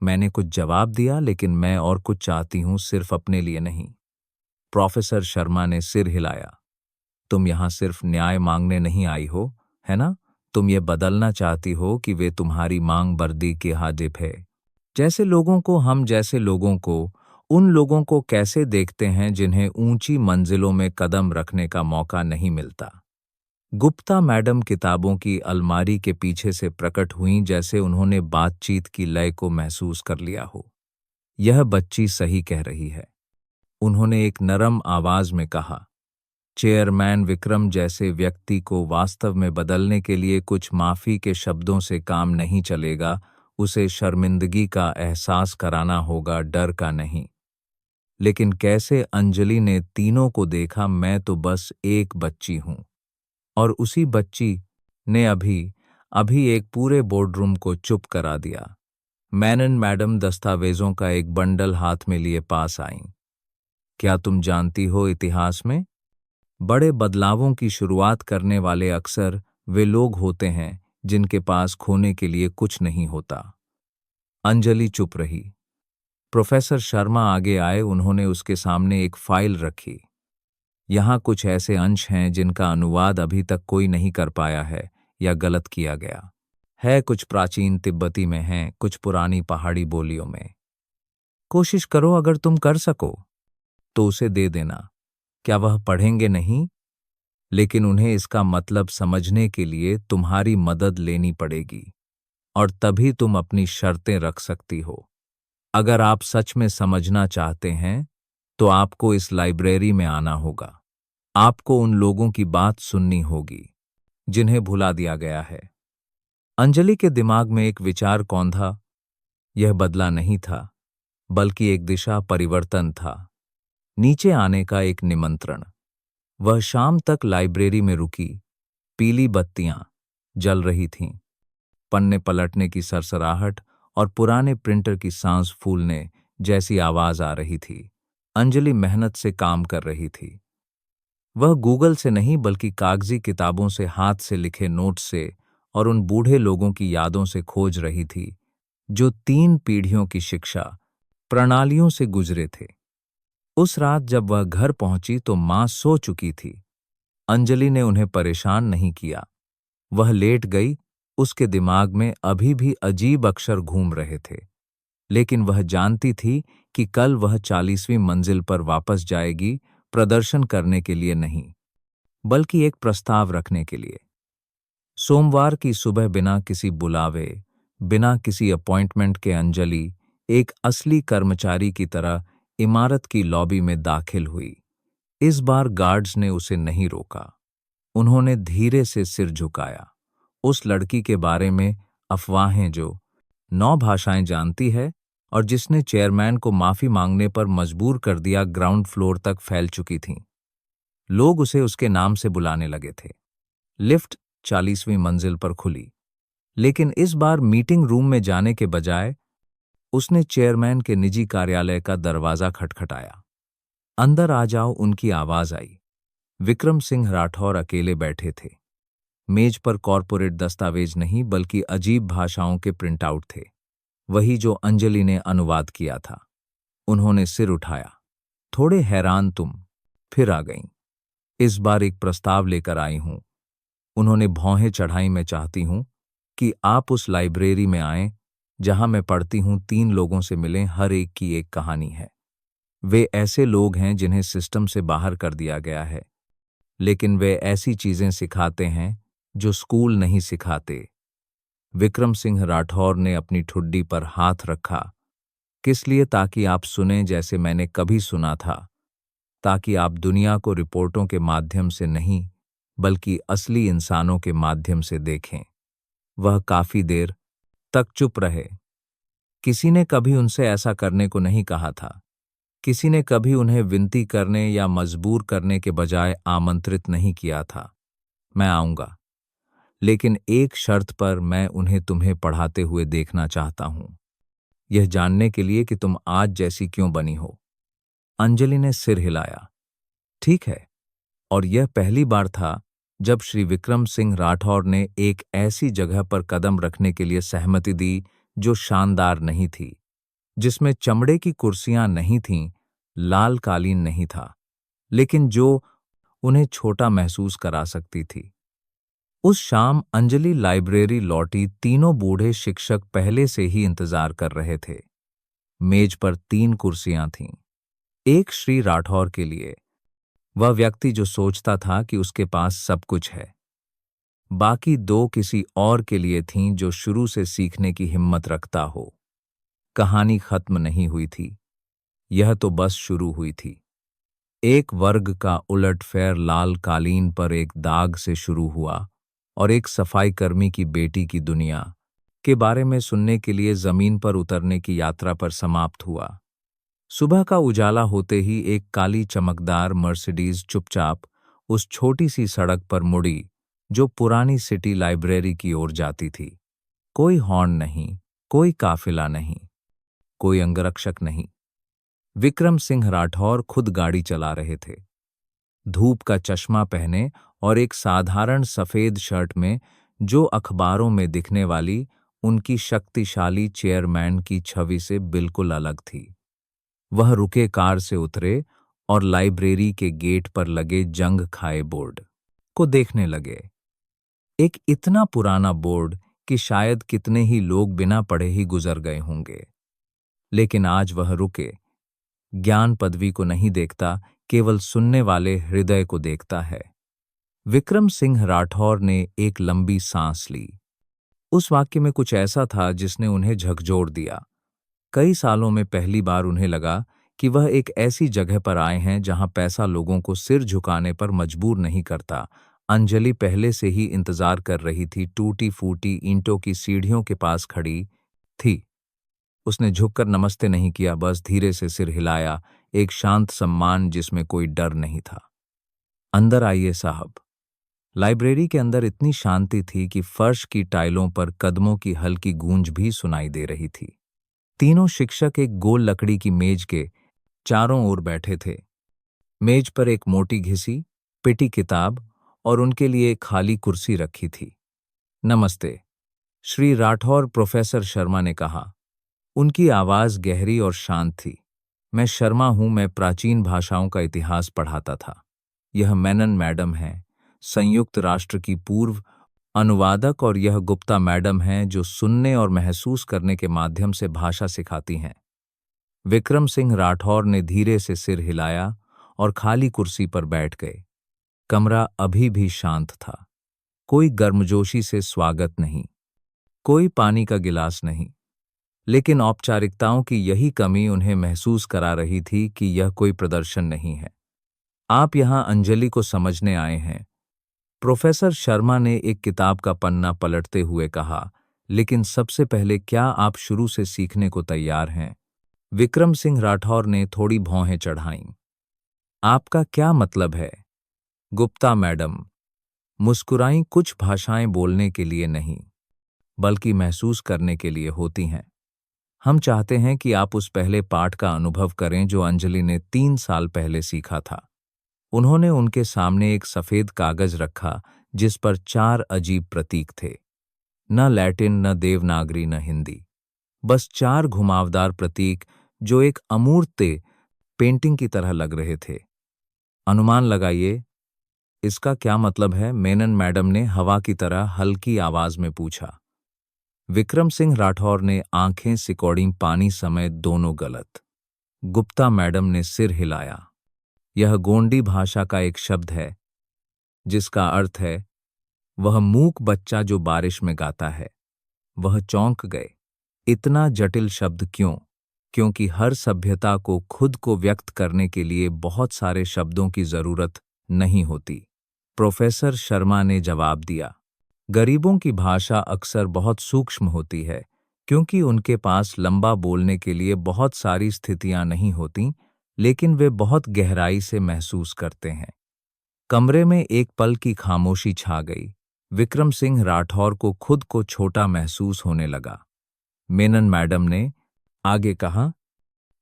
मैंने कुछ जवाब दिया, लेकिन मैं और कुछ चाहती हूं, सिर्फ अपने लिए नहीं। प्रोफेसर शर्मा ने सिर हिलाया। तुम यहां सिर्फ न्याय मांगने नहीं आई हो, है ना? तुम ये बदलना चाहती हो कि वे तुम्हारी मांग बर्दी के हाजिब है। जैसे लोगों को, हम जैसे लोगों को, उन लोगों को कैसे देखते हैं जिन्हें ऊंची मंजिलों में कदम रखने का मौका नहीं मिलता। गुप्ता मैडम किताबों की अलमारी के पीछे से प्रकट हुईं, जैसे उन्होंने बातचीत की लय को महसूस कर लिया हो। यह बच्ची सही कह रही है, उन्होंने एक नरम आवाज में कहा। चेयरमैन विक्रम जैसे व्यक्ति को वास्तव में बदलने के लिए कुछ माफी के शब्दों से काम नहीं चलेगा, उसे शर्मिंदगी का एहसास कराना होगा, डर का नहीं। लेकिन कैसे? अंजलि ने तीनों को देखा। मैं तो बस एक बच्ची हूं। और उसी बच्ची ने अभी अभी एक पूरे बोर्डरूम को चुप करा दिया। मैनन मैडम दस्तावेजों का एक बंडल हाथ में लिए पास आईं। क्या तुम जानती हो, इतिहास में बड़े बदलावों की शुरुआत करने वाले अक्सर वे लोग होते हैं जिनके पास खोने के लिए कुछ नहीं होता। अंजलि चुप रही। प्रोफेसर शर्मा आगे आए, उन्होंने उसके सामने एक फाइल रखी। यहाँ कुछ ऐसे अंश हैं जिनका अनुवाद अभी तक कोई नहीं कर पाया है या गलत किया गया है। कुछ प्राचीन तिब्बती में हैं, कुछ पुरानी पहाड़ी बोलियों में। कोशिश करो, अगर तुम कर सको तो उसे दे देना। क्या वह पढ़ेंगे? नहीं, लेकिन उन्हें इसका मतलब समझने के लिए तुम्हारी मदद लेनी पड़ेगी, और तभी तुम अपनी शर्तें रख सकती हो। अगर आप सच में समझना चाहते हैं तो आपको इस लाइब्रेरी में आना होगा। आपको उन लोगों की बात सुननी होगी जिन्हें भुला दिया गया है। अंजलि के दिमाग में एक विचार कौंधा। यह बदला नहीं था, बल्कि एक दिशा परिवर्तन था, नीचे आने का एक निमंत्रण। वह शाम तक लाइब्रेरी में रुकी। पीली बत्तियां जल रही थीं, पन्ने पलटने की सरसराहट और पुराने प्रिंटर की सांस फूलने जैसी आवाज आ रही थी। अंजलि मेहनत से काम कर रही थी। वह गूगल से नहीं, बल्कि कागजी किताबों से, हाथ से लिखे नोट से और उन बूढ़े लोगों की यादों से खोज रही थी जो 3 पीढ़ियों की शिक्षा प्रणालियों से गुजरे थे। उस रात जब वह घर पहुंची तो मां सो चुकी थी। अंजलि ने उन्हें परेशान नहीं किया। वह लेट गई। उसके दिमाग में अभी भी अजीब अक्षर घूम रहे थे, लेकिन वह जानती थी कि कल वह 40वीं मंजिल पर वापस जाएगी, प्रदर्शन करने के लिए नहीं, बल्कि एक प्रस्ताव रखने के लिए। सोमवार की सुबह बिना किसी बुलावे, बिना किसी अपॉइंटमेंट के अंजलि एक असली कर्मचारी की तरह इमारत की लॉबी में दाखिल हुई। इस बार गार्ड्स ने उसे नहीं रोका। उन्होंने धीरे से सिर झुकाया। उस लड़की के बारे में अफवाहें जो 9 भाषाएं जानती है और जिसने चेयरमैन को माफी मांगने पर मजबूर कर दिया, ग्राउंड फ्लोर तक फैल चुकी थीं। लोग उसे उसके नाम से बुलाने लगे थे। लिफ्ट 40वीं मंजिल पर खुली, लेकिन इस बार मीटिंग रूम में जाने के बजाय उसने चेयरमैन के निजी कार्यालय का दरवाजा खटखटाया। अंदर आ जाओ, उनकी आवाज आई। विक्रम सिंह राठौर अकेले बैठे थे। मेज पर कॉर्पोरेट दस्तावेज नहीं, बल्कि अजीब भाषाओं के प्रिंटआउट थे, वही जो अंजलि ने अनुवाद किया था। उन्होंने सिर उठाया। थोड़े हैरान, तुम फिर आ गईं। इस बार एक प्रस्ताव लेकर आई हूं। उन्होंने भौहें चढ़ाई। मैं चाहती हूं कि आप उस लाइब्रेरी में आएं जहां मैं पढ़ती हूं। 3 लोगों से मिलें, हर एक की एक कहानी है। वे ऐसे लोग हैं जिन्हें सिस्टम से बाहर कर दिया गया है, लेकिन वे ऐसी चीजें सिखाते हैं जो स्कूल नहीं सिखाते। विक्रम सिंह राठौर ने अपनी ठुड्डी पर हाथ रखा। किस लिए? ताकि आप सुने जैसे मैंने कभी सुना था, ताकि आप दुनिया को रिपोर्टों के माध्यम से नहीं, बल्कि असली इंसानों के माध्यम से देखें। वह काफी देर तक चुप रहे। किसी ने कभी उनसे ऐसा करने को नहीं कहा था। किसी ने कभी उन्हें विनती करने या मजबूर करने के बजाय आमंत्रित नहीं किया था। मैं आऊंगा, लेकिन एक शर्त पर। मैं उन्हें तुम्हें पढ़ाते हुए देखना चाहता हूं, यह जानने के लिए कि तुम आज जैसी क्यों बनी हो। अंजलि ने सिर हिलाया। ठीक है। और यह पहली बार था जब श्री विक्रम सिंह राठौर ने एक ऐसी जगह पर कदम रखने के लिए सहमति दी जो शानदार नहीं थी, जिसमें चमड़े की कुर्सियां नहीं थीं, लाल कालीन नहीं था, लेकिन जो उन्हें छोटा महसूस करा सकती थी। उस शाम अंजलि लाइब्रेरी लौटी। तीनों बूढ़े शिक्षक पहले से ही इंतजार कर रहे थे। मेज पर 3 कुर्सियां थीं। एक श्री राठौर के लिए, वह व्यक्ति जो सोचता था कि उसके पास सब कुछ है। बाकी 2 किसी और के लिए थीं जो शुरू से सीखने की हिम्मत रखता हो। कहानी खत्म नहीं हुई थी, यह तो बस शुरू हुई थी। एक वर्ग का उलटफेर लाल कालीन पर एक दाग से शुरू हुआ और एक सफाई कर्मी की बेटी की दुनिया के बारे में सुनने के लिए जमीन पर उतरने की यात्रा पर समाप्त हुआ। सुबह का उजाला होते ही एक काली चमकदार मर्सिडीज चुपचाप उस छोटी सी सड़क पर मुड़ी जो पुरानी सिटी लाइब्रेरी की ओर जाती थी। कोई हॉर्न नहीं, कोई काफिला नहीं, कोई अंगरक्षक नहीं। विक्रम सिंह राठौर खुद गाड़ी चला रहे थे, धूप का चश्मा पहने और एक साधारण सफेद शर्ट में, जो अखबारों में दिखने वाली उनकी शक्तिशाली चेयरमैन की छवि से बिल्कुल अलग थी। वह रुके, कार से उतरे और लाइब्रेरी के गेट पर लगे जंग खाए बोर्ड को देखने लगे। एक इतना पुराना बोर्ड कि शायद कितने ही लोग बिना पढ़े ही गुजर गए होंगे। लेकिन आज वह रुके, ज्ञान पदवी को नहीं देखता, केवल सुनने वाले हृदय को देखता है। विक्रम सिंह राठौर ने एक लंबी सांस ली। उस वाक्य में कुछ ऐसा था जिसने उन्हें झकझोर दिया। कई सालों में पहली बार उन्हें लगा कि वह एक ऐसी जगह पर आए हैं जहां पैसा लोगों को सिर झुकाने पर मजबूर नहीं करता। अंजलि पहले से ही इंतजार कर रही थी, टूटी फूटी ईंटों की सीढ़ियों के पास खड़ी थी। उसने झुककर नमस्ते नहीं किया, बस धीरे से सिर हिलाया, एक शांत सम्मान जिसमें कोई डर नहीं था। अंदर आइए साहब। लाइब्रेरी के अंदर इतनी शांति थी कि फर्श की टाइलों पर कदमों की हल्की गूंज भी सुनाई दे रही थी। तीनों शिक्षक एक गोल लकड़ी की मेज के चारों ओर बैठे थे। मेज पर एक मोटी घिसी पिटी किताब और उनके लिए एक खाली कुर्सी रखी थी। नमस्ते श्री राठौर, प्रोफेसर शर्मा ने कहा। उनकी आवाज गहरी और शांत थी। मैं शर्मा हूं, मैं प्राचीन भाषाओं का इतिहास पढ़ाता था। यह मेनन मैडम हैं, संयुक्त राष्ट्र की पूर्व अनुवादक, और यह गुप्ता मैडम हैं जो सुनने और महसूस करने के माध्यम से भाषा सिखाती हैं। विक्रम सिंह राठौर ने धीरे से सिर हिलाया और खाली कुर्सी पर बैठ गए। कमरा अभी भी शांत था। कोई गर्मजोशी से स्वागत नहीं, कोई पानी का गिलास नहीं, लेकिन औपचारिकताओं की यही कमी उन्हें महसूस करा रही थी कि यह कोई प्रदर्शन नहीं है। आप यहां अंजलि को समझने आए हैं, प्रोफेसर शर्मा ने एक किताब का पन्ना पलटते हुए कहा। लेकिन सबसे पहले, क्या आप शुरू से सीखने को तैयार हैं? विक्रम सिंह राठौर ने थोड़ी भौहें चढ़ाईं। आपका क्या मतलब है? गुप्ता मैडम मुस्कुराईं। कुछ भाषाएं बोलने के लिए नहीं, बल्कि महसूस करने के लिए होती हैं। हम चाहते हैं कि आप उस पहले पाठ का अनुभव करें जो अंजलि ने 3 साल पहले सीखा था। उन्होंने उनके सामने एक सफेद कागज रखा जिस पर 4 अजीब प्रतीक थे। न लैटिन, न देवनागरी, न हिंदी, बस 4 घुमावदार प्रतीक जो एक अमूर्त पेंटिंग की तरह लग रहे थे। अनुमान लगाइए, इसका क्या मतलब है? मेनन मैडम ने हवा की तरह हल्की आवाज में पूछा। विक्रम सिंह राठौर ने आंखें सिकोड़ी, पानी समेत दोनों गलत। गुप्ता मैडम ने सिर हिलाया। यह गोंडी भाषा का एक शब्द है जिसका अर्थ है वह मूक बच्चा जो बारिश में गाता है। वह चौंक गए। इतना जटिल शब्द क्यों? क्योंकि हर सभ्यता को खुद को व्यक्त करने के लिए बहुत सारे शब्दों की जरूरत नहीं होती। प्रोफेसर शर्मा ने जवाब दिया, गरीबों की भाषा अक्सर बहुत सूक्ष्म होती है क्योंकि उनके पास लंबा बोलने के लिए बहुत सारी स्थितियां नहीं होती, लेकिन वे बहुत गहराई से महसूस करते हैं। कमरे में एक पल की खामोशी छा गई। विक्रम सिंह राठौर को खुद को छोटा महसूस होने लगा। मेनन मैडम ने आगे कहा,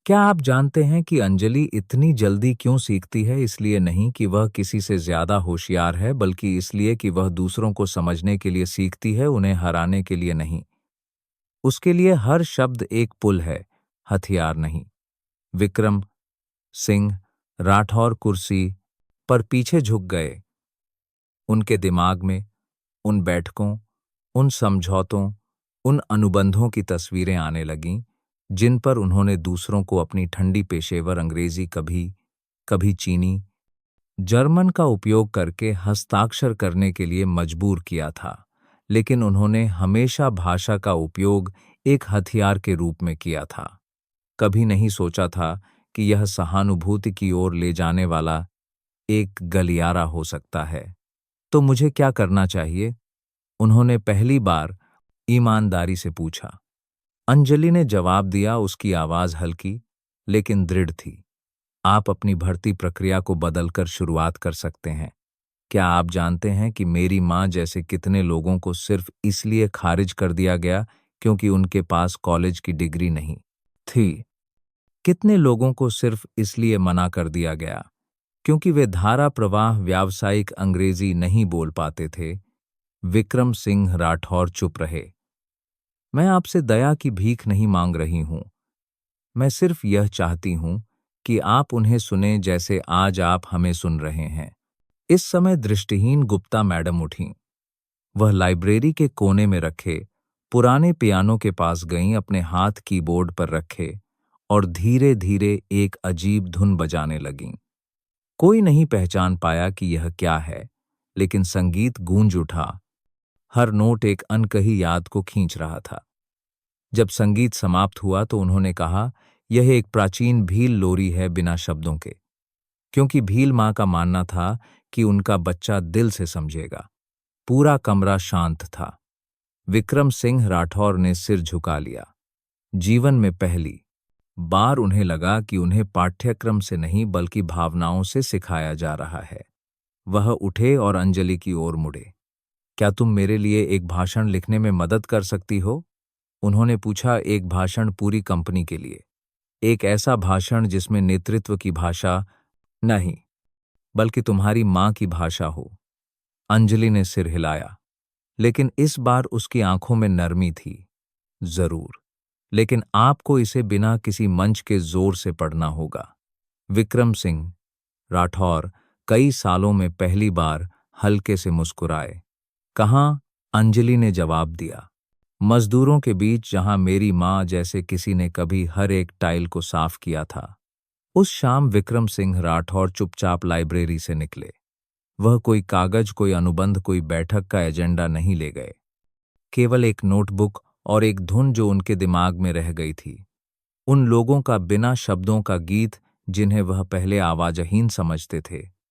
क्या आप जानते हैं कि अंजलि इतनी जल्दी क्यों सीखती है? इसलिए नहीं कि वह किसी से ज्यादा होशियार है, बल्कि इसलिए कि वह दूसरों को समझने के लिए सीखती है, उन्हें हराने के लिए नहीं। उसके लिए हर शब्द एक पुल है, हथियार नहीं। विक्रम सिंह राठौर कुर्सी पर पीछे झुक गए। उनके दिमाग में उन बैठकों, उन समझौतों, उन अनुबंधों की तस्वीरें आने लगीं, जिन पर उन्होंने दूसरों को अपनी ठंडी पेशेवर अंग्रेजी कभी कभी चीनी जर्मन का उपयोग करके हस्ताक्षर करने के लिए मजबूर किया था। लेकिन उन्होंने हमेशा भाषा का उपयोग एक हथियार के रूप में किया था। कभी नहीं सोचा था कि यह सहानुभूति की ओर ले जाने वाला एक गलियारा हो सकता है। तो मुझे क्या करना चाहिए? उन्होंने पहली बार ईमानदारी से पूछा। अंजलि ने जवाब दिया, उसकी आवाज हल्की लेकिन दृढ़ थी। आप अपनी भर्ती प्रक्रिया को बदलकर शुरुआत कर सकते हैं। क्या आप जानते हैं कि मेरी माँ जैसे कितने लोगों को सिर्फ इसलिए खारिज कर दिया गया क्योंकि उनके पास कॉलेज की डिग्री नहीं थी? कितने लोगों को सिर्फ इसलिए मना कर दिया गया क्योंकि वे धारा प्रवाह व्यावसायिक अंग्रेजी नहीं बोल पाते थे? विक्रम सिंह राठौर चुप रहे। मैं आपसे दया की भीख नहीं मांग रही हूं। मैं सिर्फ यह चाहती हूं कि आप उन्हें सुने जैसे आज आप हमें सुन रहे हैं। इस समय दृष्टिहीन गुप्ता मैडम उठीं। वह लाइब्रेरी के कोने में रखे पुराने पियानो के पास गईं, अपने हाथ कीबोर्ड पर रखे और धीरे धीरे एक अजीब धुन बजाने लगीं। कोई नहीं पहचान पाया कि यह क्या है, लेकिन संगीत गूंज उठा। हर नोट एक अनकही याद को खींच रहा था। जब संगीत समाप्त हुआ तो उन्होंने कहा, यह एक प्राचीन भील लोरी है बिना शब्दों के, क्योंकि भील माँ का मानना था कि उनका बच्चा दिल से समझेगा। पूरा कमरा शांत था। विक्रम सिंह राठौर ने सिर झुका लिया। जीवन में पहली बार उन्हें लगा कि उन्हें पाठ्यक्रम से नहीं बल्कि भावनाओं से सिखाया जा रहा है। वह उठे और अंजलि की ओर मुड़े। क्या तुम मेरे लिए एक भाषण लिखने में मदद कर सकती हो? उन्होंने पूछा। एक भाषण पूरी कंपनी के लिए, एक ऐसा भाषण जिसमें नेतृत्व की भाषा नहीं बल्कि तुम्हारी माँ की भाषा हो। अंजलि ने सिर हिलाया, लेकिन इस बार उसकी आंखों में नरमी थी। जरूर, लेकिन आपको इसे बिना किसी मंच के जोर से पढ़ना होगा। विक्रम सिंह राठौर कई सालों में पहली बार हल्के से मुस्कुराए। कहाँ? अंजलि ने जवाब दिया। मजदूरों के बीच, जहां मेरी माँ जैसे किसी ने कभी हर एक टाइल को साफ किया था। उस शाम विक्रम सिंह राठौर चुपचाप लाइब्रेरी से निकले। वह कोई कागज, कोई अनुबंध, कोई बैठक का एजेंडा नहीं ले गए। केवल एक नोटबुक और एक धुन जो उनके दिमाग में रह गई थी। उन लोगों का बिना शब्दों का गीत जिन्हें वह पहले आवाजहीन समझते थे।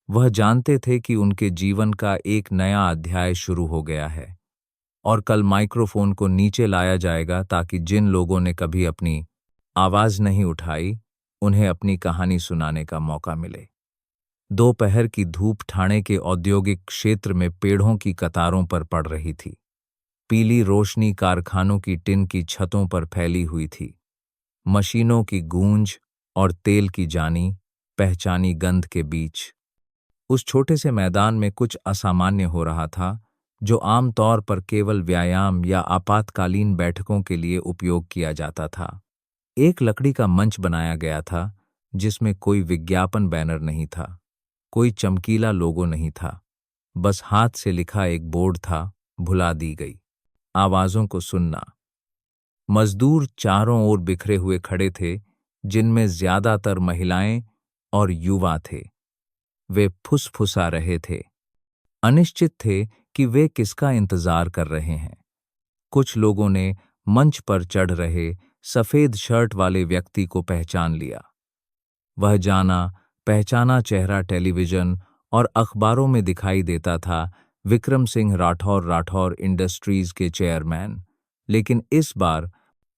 वह जानते थे कि उनके जीवन का एक नया अध्याय शुरू हो गया है और कल माइक्रोफोन को नीचे लाया जाएगा ताकि जिन लोगों ने कभी अपनी आवाज नहीं उठाई, उन्हें अपनी कहानी सुनाने का मौका मिले। दोपहर की धूप ठाणे के औद्योगिक क्षेत्र में पेड़ों की कतारों पर पड़ रही थी। पीली रोशनी कारखानों की टिन की छतों पर फैली हुई थी। मशीनों की गूंज और तेल की जानी पहचानी गंध के बीच उस छोटे से मैदान में कुछ असामान्य हो रहा था, जो आमतौर पर केवल व्यायाम या आपातकालीन बैठकों के लिए उपयोग किया जाता था। एक लकड़ी का मंच बनाया गया था, जिसमें कोई विज्ञापन बैनर नहीं था, कोई चमकीला लोगो नहीं था। बस हाथ से लिखा एक बोर्ड था, भुला दी गई आवाजों को सुनना। मजदूर चारों ओर बिखरे हुए खड़े थे, जिनमें ज्यादातर महिलाएं और युवा थे। वे फुसफुसा रहे थे, अनिश्चित थे कि वे किसका इंतजार कर रहे हैं। कुछ लोगों ने मंच पर चढ़ रहे सफेद शर्ट वाले व्यक्ति को पहचान लिया। वह जाना पहचाना चेहरा टेलीविजन और अखबारों में दिखाई देता था, विक्रम सिंह राठौर, राठौर इंडस्ट्रीज के चेयरमैन। लेकिन इस बार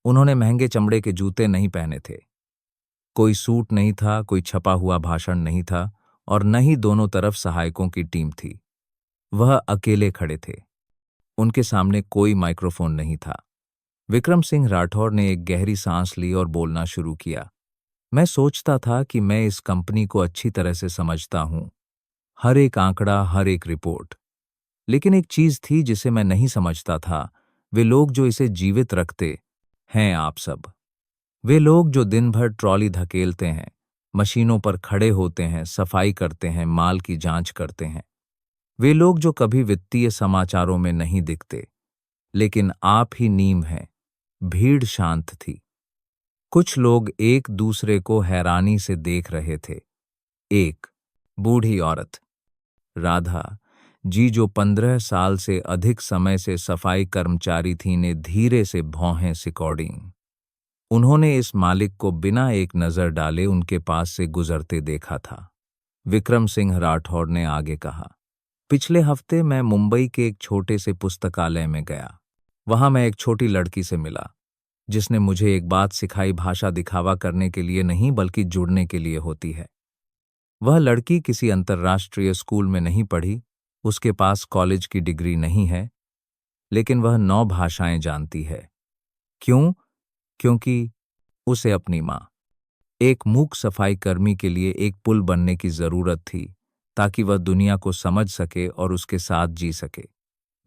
उन्होंने महंगे चमड़े के जूते नहीं पहने थे। कोई सूट नहीं था, कोई छपा हुआ भाषण नहीं था और न ही दोनों तरफ सहायकों की टीम थी। वह अकेले खड़े थे। उनके सामने कोई माइक्रोफोन नहीं था। विक्रम सिंह राठौर ने एक गहरी सांस ली और बोलना शुरू किया। मैं सोचता था कि मैं इस कंपनी को अच्छी तरह से समझता हूँ, हर एक आंकड़ा, हर एक रिपोर्ट। लेकिन एक चीज थी जिसे मैं नहीं समझता था, वे लोग जो इसे जीवित रखते हैं, आप सब। वे लोग जो दिन भर ट्रॉली धकेलते हैं, मशीनों पर खड़े होते हैं, सफाई करते हैं, माल की जांच करते हैं। वे लोग जो कभी वित्तीय समाचारों में नहीं दिखते, लेकिन आप ही नीम हैं। भीड़ शांत थी। कुछ लोग एक दूसरे को हैरानी से देख रहे थे। एक बूढ़ी औरत, राधा जी, जो 15 साल से अधिक समय से सफाई कर्मचारी थी, ने धीरे से भौहें सिकोड़ी। उन्होंने इस मालिक को बिना एक नजर डाले उनके पास से गुजरते देखा था। विक्रम सिंह राठौर ने आगे कहा, पिछले हफ्ते मैं मुंबई के एक छोटे से पुस्तकालय में गया। वहां मैं एक छोटी लड़की से मिला, जिसने मुझे एक बात सिखाई, भाषा दिखावा करने के लिए नहीं बल्कि जुड़ने के लिए होती है। वह लड़की किसी अंतर्राष्ट्रीय स्कूल में नहीं पढ़ी, उसके पास कॉलेज की डिग्री नहीं है, लेकिन वह 9 भाषाएं जानती है। क्यों? क्योंकि उसे अपनी माँ, एक मूक सफाई कर्मी के लिए एक पुल बनने की जरूरत थी, ताकि वह दुनिया को समझ सके और उसके साथ जी सके।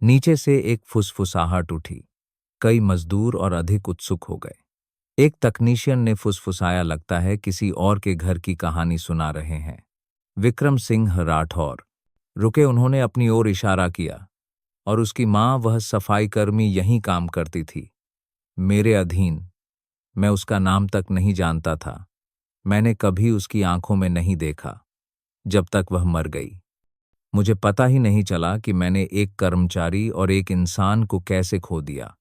नीचे से एक फुसफुसाहट उठी। कई मजदूर और अधिक उत्सुक हो गए। एक तकनीशियन ने फुसफुसाया, लगता है किसी और के घर की कहानी सुना रहे हैं। विक्रम सिंह राठौर रुके। उन्होंने अपनी ओर इशारा किया। और उसकी माँ, वह सफाई कर्मी यहीं काम करती थी, मेरे अधीन। मैं उसका नाम तक नहीं जानता था। मैंने कभी उसकी आंखों में नहीं देखा जब तक वह मर गई। मुझे पता ही नहीं चला कि मैंने एक कर्मचारी और एक इंसान को कैसे खो दिया।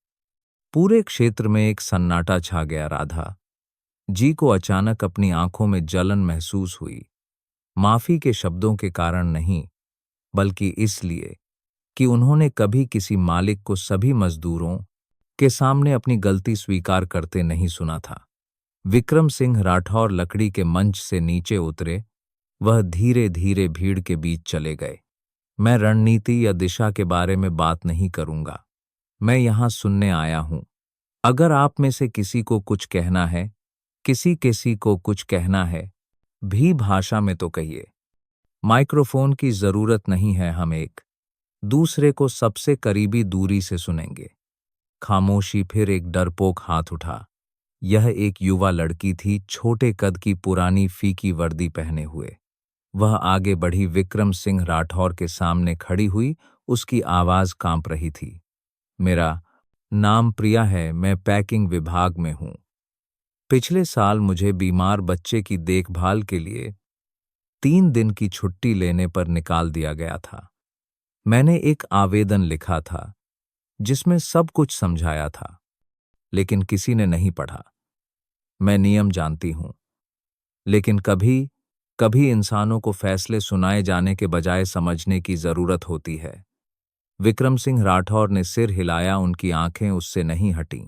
पूरे क्षेत्र में एक सन्नाटा छा गया। राधा जी को अचानक अपनी आंखों में जलन महसूस हुई। माफी के शब्दों के कारण नहीं, बल्कि इसलिए कि उन्होंने कभी किसी मालिक को सभी मजदूरों के सामने अपनी गलती स्वीकार करते नहीं सुना था। विक्रम सिंह राठौर लकड़ी के मंच से नीचे उतरे। वह धीरे धीरे भीड़ के बीच चले गए। मैं रणनीति या दिशा के बारे में बात नहीं करूंगा। मैं यहां सुनने आया हूं। अगर आप में से किसी को कुछ कहना है, किसी किसी को कुछ कहना है, भी भाषा में तो कहिए। माइक्रोफोन की जरूरत नहीं है। हम एक दूसरे को सबसे करीबी दूरी से सुनेंगे। खामोशी। फिर एक डरपोक हाथ उठा। यह एक युवा लड़की थी, छोटे कद की, पुरानी फीकी वर्दी पहने हुए। वह आगे बढ़ी, विक्रम सिंह राठौर के सामने खड़ी हुई। उसकी आवाज कांप रही थी। मेरा नाम प्रिया है, मैं पैकिंग विभाग में हूं। पिछले साल मुझे बीमार बच्चे की देखभाल के लिए 3 दिन की छुट्टी लेने पर निकाल दिया गया था। मैंने एक आवेदन लिखा था जिसमें सब कुछ समझाया था, लेकिन किसी ने नहीं पढ़ा। मैं नियम जानती हूं, लेकिन कभी कभी इंसानों को फैसले सुनाए जाने के बजाय समझने की जरूरत होती है। विक्रम सिंह राठौर ने सिर हिलाया। उनकी आंखें उससे नहीं हटीं।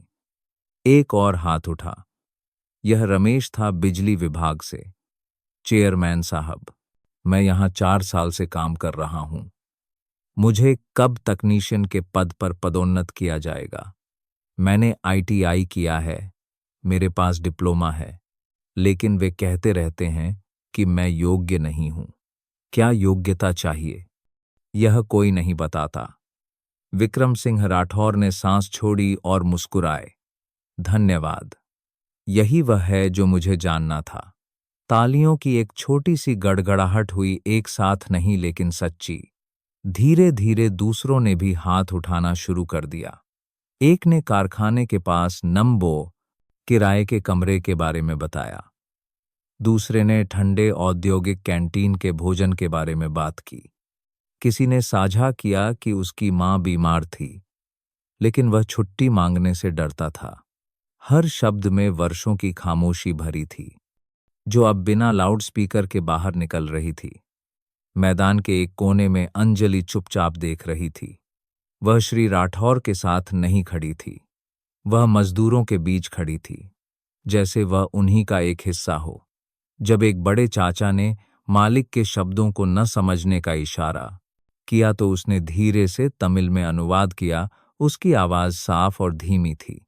एक और हाथ उठा। यह रमेश था, बिजली विभाग से। चेयरमैन साहब, मैं यहां 4 साल से काम कर रहा हूं। मुझे कब तकनीशियन के पद पर पदोन्नत किया जाएगा? मैंने ITI किया है, मेरे पास डिप्लोमा है, लेकिन वे कहते रहते हैं कि मैं योग्य नहीं हूं। क्या योग्यता चाहिए, यह कोई नहीं बताता। विक्रम सिंह राठौर ने सांस छोड़ी और मुस्कुराए। धन्यवाद। यही वह है जो मुझे जानना था। तालियों की एक छोटी सी गड़गड़ाहट हुई, एक साथ नहीं लेकिन सच्ची। धीरे धीरे दूसरों ने भी हाथ उठाना शुरू कर दिया। एक ने कारखाने के पास नंबो किराए के कमरे के बारे में बताया। दूसरे ने ठंडे औद्योगिक कैंटीन के भोजन के बारे में बात की। किसी ने साझा किया कि उसकी मां बीमार थी, लेकिन वह छुट्टी मांगने से डरता था। हर शब्द में वर्षों की खामोशी भरी थी, जो अब बिना लाउडस्पीकर के बाहर निकल रही थी। मैदान के एक कोने में अंजलि चुपचाप देख रही थी। वह श्री राठौर के साथ नहीं खड़ी थी, वह मजदूरों के बीच खड़ी थी, जैसे वह उन्हीं का एक हिस्सा हो। जब एक बड़े चाचा ने मालिक के शब्दों को न समझने का इशारा किया तो उसने धीरे से तमिल में अनुवाद किया। उसकी आवाज साफ और धीमी थी।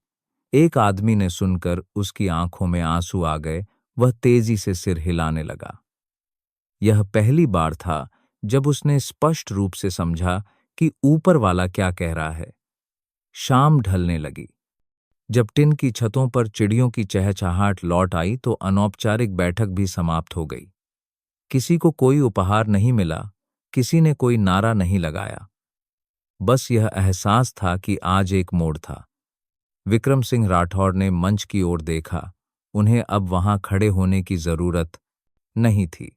एक आदमी ने सुनकर उसकी आंखों में आंसू आ गए। वह तेजी से सिर हिलाने लगा। यह पहली बार था जब उसने स्पष्ट रूप से समझा कि ऊपर वाला क्या कह रहा है। शाम ढलने लगी। जब टिन की छतों पर चिड़ियों की चहचहाहट लौट आई तो अनौपचारिक बैठक भी समाप्त हो गई। किसी को कोई उपहार नहीं मिला, किसी ने कोई नारा नहीं लगाया। बस यह एहसास था कि आज एक मोड़ था। विक्रम सिंह राठौर ने मंच की ओर देखा। उन्हें अब वहां खड़े होने की जरूरत नहीं थी।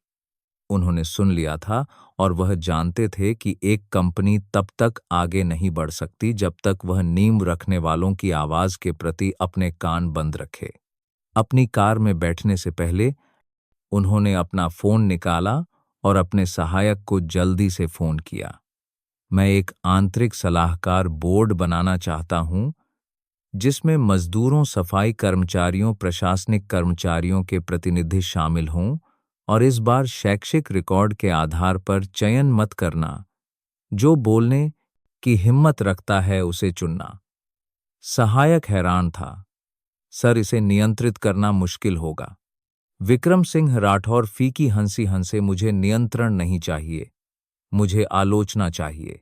उन्होंने सुन लिया था और वह जानते थे कि एक कंपनी तब तक आगे नहीं बढ़ सकती जब तक वह नींव रखने वालों की आवाज के प्रति अपने कान बंद रखे। अपनी कार में बैठने से पहले उन्होंने अपना फोन निकाला और अपने सहायक को जल्दी से फोन किया। मैं एक आंतरिक सलाहकार बोर्ड बनाना चाहता हूं जिसमें मजदूरों, सफाई कर्मचारियों, प्रशासनिक कर्मचारियों के प्रतिनिधि शामिल हों, और इस बार शैक्षिक रिकॉर्ड के आधार पर चयन मत करना। जो बोलने की हिम्मत रखता है उसे चुनना। सहायक हैरान था। सर, इसे नियंत्रित करना मुश्किल होगा। विक्रम सिंह राठौर फीकी हंसी हंसे, मुझे नियंत्रण नहीं चाहिए, मुझे आलोचना चाहिए।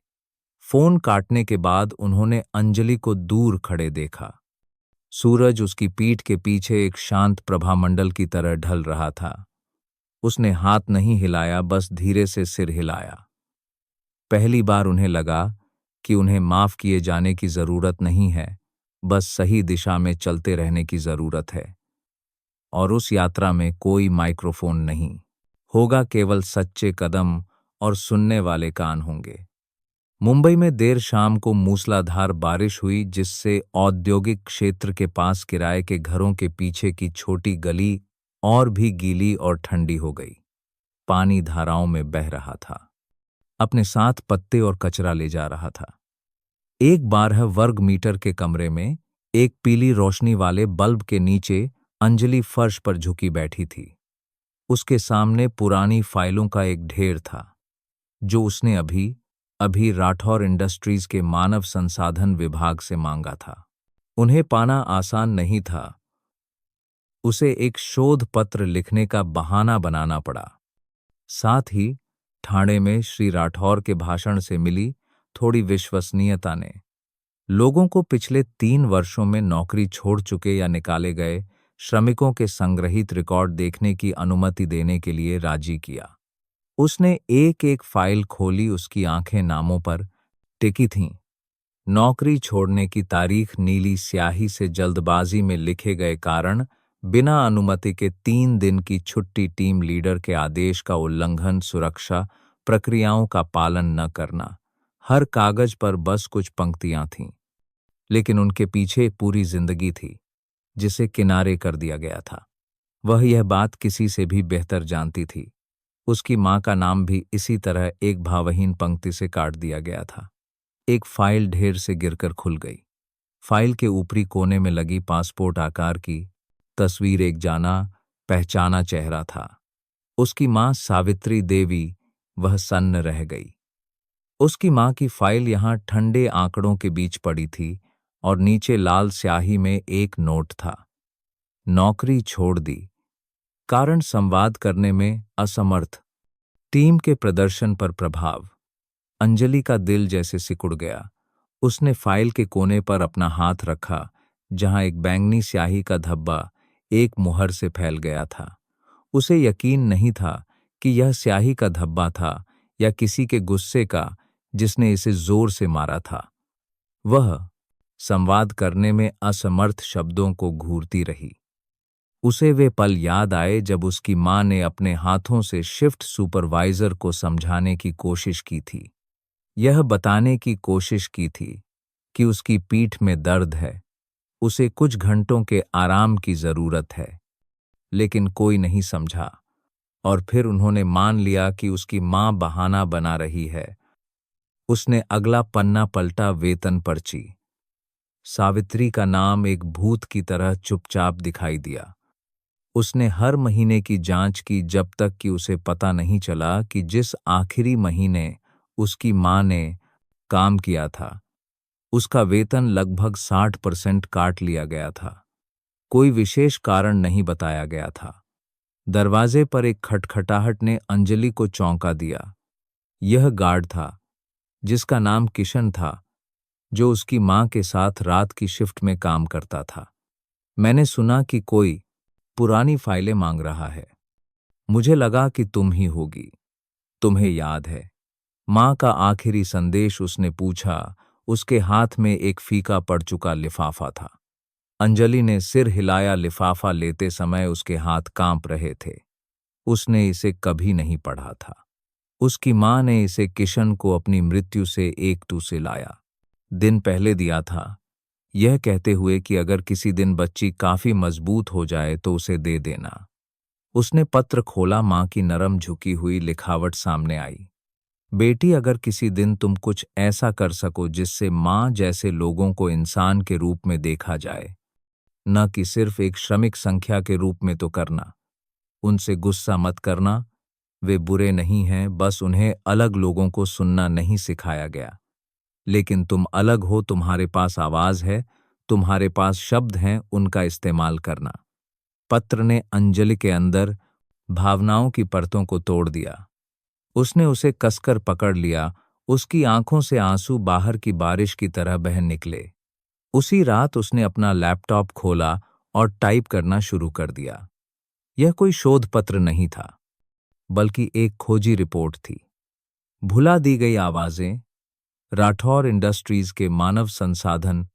फोन काटने के बाद उन्होंने अंजलि को दूर खड़े देखा। सूरज उसकी पीठ के पीछे एक शांत प्रभामंडल की तरह ढल रहा था। उसने हाथ नहीं हिलाया, बस धीरे से सिर हिलाया। पहली बार उन्हें लगा कि उन्हें माफ किए जाने की जरूरत नहीं है, बस सही दिशा में चलते रहने की जरूरत है। और उस यात्रा में कोई माइक्रोफोन नहीं होगा, केवल सच्चे कदम और सुनने वाले कान होंगे। मुंबई में देर शाम को मूसलाधार बारिश हुई, जिससे औद्योगिक क्षेत्र के पास किराए के घरों के पीछे की छोटी गली और भी गीली और ठंडी हो गई। पानी धाराओं में बह रहा था, अपने साथ पत्ते और कचरा ले जा रहा था। एक 12 वर्ग मीटर के कमरे में एक पीली रोशनी वाले बल्ब के नीचे अंजलि फर्श पर झुकी बैठी थी। उसके सामने पुरानी फाइलों का एक ढेर था जो उसने अभी अभी राठौर इंडस्ट्रीज के मानव संसाधन विभाग से मांगा था। उन्हें पाना आसान नहीं था। उसे एक शोध पत्र लिखने का बहाना बनाना पड़ा। साथ ही ठाणे में श्री राठौर के भाषण से मिली थोड़ी विश्वसनीयता ने लोगों को पिछले 3 वर्षों में नौकरी छोड़ चुके या निकाले गए श्रमिकों के संग्रहित रिकॉर्ड देखने की अनुमति देने के लिए राजी किया। उसने एक एक फाइल खोली। उसकी आंखें नामों पर टिकी थीं। नौकरी छोड़ने की तारीख नीली स्याही से जल्दबाजी में लिखे गए कारण, बिना अनुमति के 3 दिन की छुट्टी, टीम लीडर के आदेश का उल्लंघन, सुरक्षा प्रक्रियाओं का पालन न करना। हर कागज पर बस कुछ पंक्तियां थीं, लेकिन उनके पीछे पूरी जिंदगी थी जिसे किनारे कर दिया गया था। वह यह बात किसी से भी बेहतर जानती थी। उसकी मां का नाम भी इसी तरह एक भावहीन पंक्ति से काट दिया गया था। एक फाइल ढेर से गिरकर खुल गई। फाइल के ऊपरी कोने में लगी पासपोर्ट आकार की तस्वीर एक जाना पहचाना चेहरा था। उसकी मां सावित्री देवी। वह सन्न रह गई। उसकी मां की फाइल यहां ठंडे आंकड़ों के बीच पड़ी थी और नीचे लाल स्याही में एक नोट था। नौकरी छोड़ दी, कारण संवाद करने में असमर्थ, टीम के प्रदर्शन पर प्रभाव। अंजलि का दिल जैसे सिकुड़ गया। उसने फाइल के कोने पर अपना हाथ रखा जहां एक बैंगनी स्याही का धब्बा एक मुहर से फैल गया था। उसे यकीन नहीं था कि यह स्याही का धब्बा था या किसी के गुस्से का जिसने इसे जोर से मारा था। वह संवाद करने में असमर्थ शब्दों को घूरती रही। उसे वे पल याद आए जब उसकी मां ने अपने हाथों से शिफ्ट सुपरवाइजर को समझाने की कोशिश की थी। यह बताने की कोशिश की थी कि उसकी पीठ में दर्द है, उसे कुछ घंटों के आराम की जरूरत है, लेकिन कोई नहीं समझा। और फिर उन्होंने मान लिया कि उसकी मां बहाना बना रही है। उसने अगला पन्ना पलटा, वेतन पर्ची। सावित्री का नाम एक भूत की तरह चुपचाप दिखाई दिया। उसने हर महीने की जांच की जब तक कि उसे पता नहीं चला कि जिस आखिरी महीने उसकी मां ने काम किया था उसका वेतन लगभग 60% काट लिया गया था। कोई विशेष कारण नहीं बताया गया था। दरवाजे पर एक खटखटाहट ने अंजलि को चौंका दिया। यह गार्ड था, जिसका नाम किशन था, जो उसकी मां के साथ रात की शिफ्ट में काम करता था। मैंने सुना कि कोई पुरानी फाइलें मांग रहा है। मुझे लगा कि तुम ही होगी। तुम्हें याद है मां का आखिरी संदेश? उसने पूछा। उसके हाथ में एक फीका पड़ चुका लिफाफा था। अंजलि ने सिर हिलाया। लिफाफा लेते समय उसके हाथ कांप रहे थे। उसने इसे कभी नहीं पढ़ा था। उसकी मां ने इसे किशन को अपनी मृत्यु से एकटू से लाया दिन पहले दिया था, यह कहते हुए कि अगर किसी दिन बच्ची काफी मजबूत हो जाए तो उसे दे देना। उसने पत्र खोला। मां की नरम झुकी हुई लिखावट सामने आई। बेटी, अगर किसी दिन तुम कुछ ऐसा कर सको जिससे मां जैसे लोगों को इंसान के रूप में देखा जाए, न कि सिर्फ एक श्रमिक संख्या के रूप में, तो करना। उनसे गुस्सा मत करना। वे बुरे नहीं हैं, बस उन्हें अलग लोगों को सुनना नहीं सिखाया गया। लेकिन तुम अलग हो, तुम्हारे पास आवाज है, तुम्हारे पास शब्द हैं, उनका इस्तेमाल करना। पत्र ने अंजलि के अंदर भावनाओं की परतों को तोड़ दिया। उसने उसे कसकर पकड़ लिया। उसकी आंखों से आंसू बाहर की बारिश की तरह बह निकले। उसी रात उसने अपना लैपटॉप खोला और टाइप करना शुरू कर दिया। यह कोई शोध पत्र नहीं था, बल्कि एक खोजी रिपोर्ट थी। भुला दी गई आवाजें, राठौर इंडस्ट्रीज के मानव संसाधन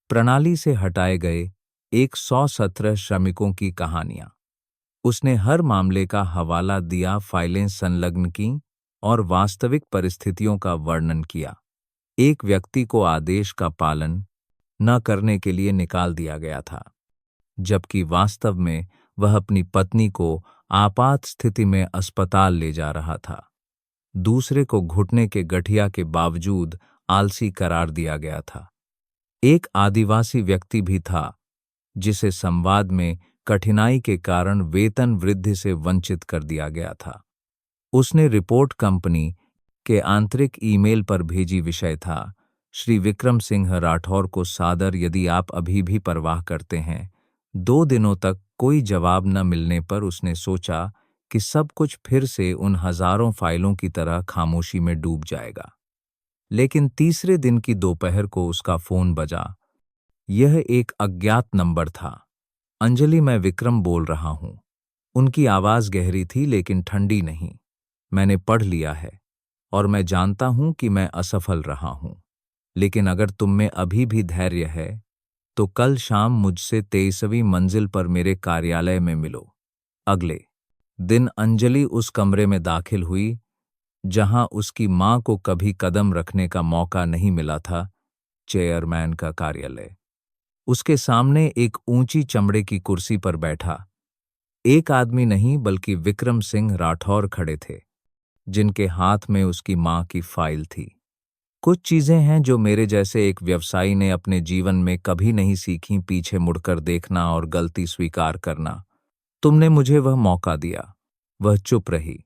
प्रणाली से हटाए गए 117 श्रमिकों की कहानियां। उसने हर मामले का हवाला दिया, फाइलें संलग्न कीं और वास्तविक परिस्थितियों का वर्णन किया। एक व्यक्ति को आदेश का पालन न करने के लिए निकाल दिया गया था, जबकि वास्तव में वह अपनी पत्नी को आपात स्थिति में अस्पताल ले जा रहा था। दूसरे को घुटने के गठिया के बावजूद आलसी करार दिया गया था। एक आदिवासी व्यक्ति भी था, जिसे संवाद में कठिनाई के कारण वेतन वृद्धि से वंचित कर दिया गया था। उसने रिपोर्ट कंपनी के आंतरिक ईमेल पर भेजी। विषय था, श्री विक्रम सिंह राठौर को सादर। यदि आप अभी भी परवाह करते हैं। 2 दिनों तक कोई जवाब न मिलने पर उसने सोचा कि सब कुछ फिर से उन हजारों फाइलों की तरह खामोशी में डूब जाएगा। लेकिन तीसरे दिन की दोपहर को उसका फोन बजा। यह एक अज्ञात नंबर था। अंजलि, मैं विक्रम बोल रहा हूं। उनकी आवाज गहरी थी, लेकिन ठंडी नहीं। मैंने पढ़ लिया है और मैं जानता हूं कि मैं असफल रहा हूं। लेकिन अगर तुम में अभी भी धैर्य है तो कल शाम मुझसे 23वीं मंजिल पर मेरे कार्यालय में मिलो। अगले दिन अंजलि उस कमरे में दाखिल हुई जहां उसकी मां को कभी कदम रखने का मौका नहीं मिला था, चेयरमैन का कार्यालय। उसके सामने एक ऊंची चमड़े की कुर्सी पर बैठा एक आदमी नहीं, बल्कि विक्रम सिंह राठौर खड़े थे, जिनके हाथ में उसकी मां की फाइल थी। कुछ चीजें हैं जो मेरे जैसे एक व्यवसायी ने अपने जीवन में कभी नहीं सीखी। पीछे मुड़कर देखना और गलती स्वीकार करना। तुमने मुझे वह मौका दिया। वह चुप रही।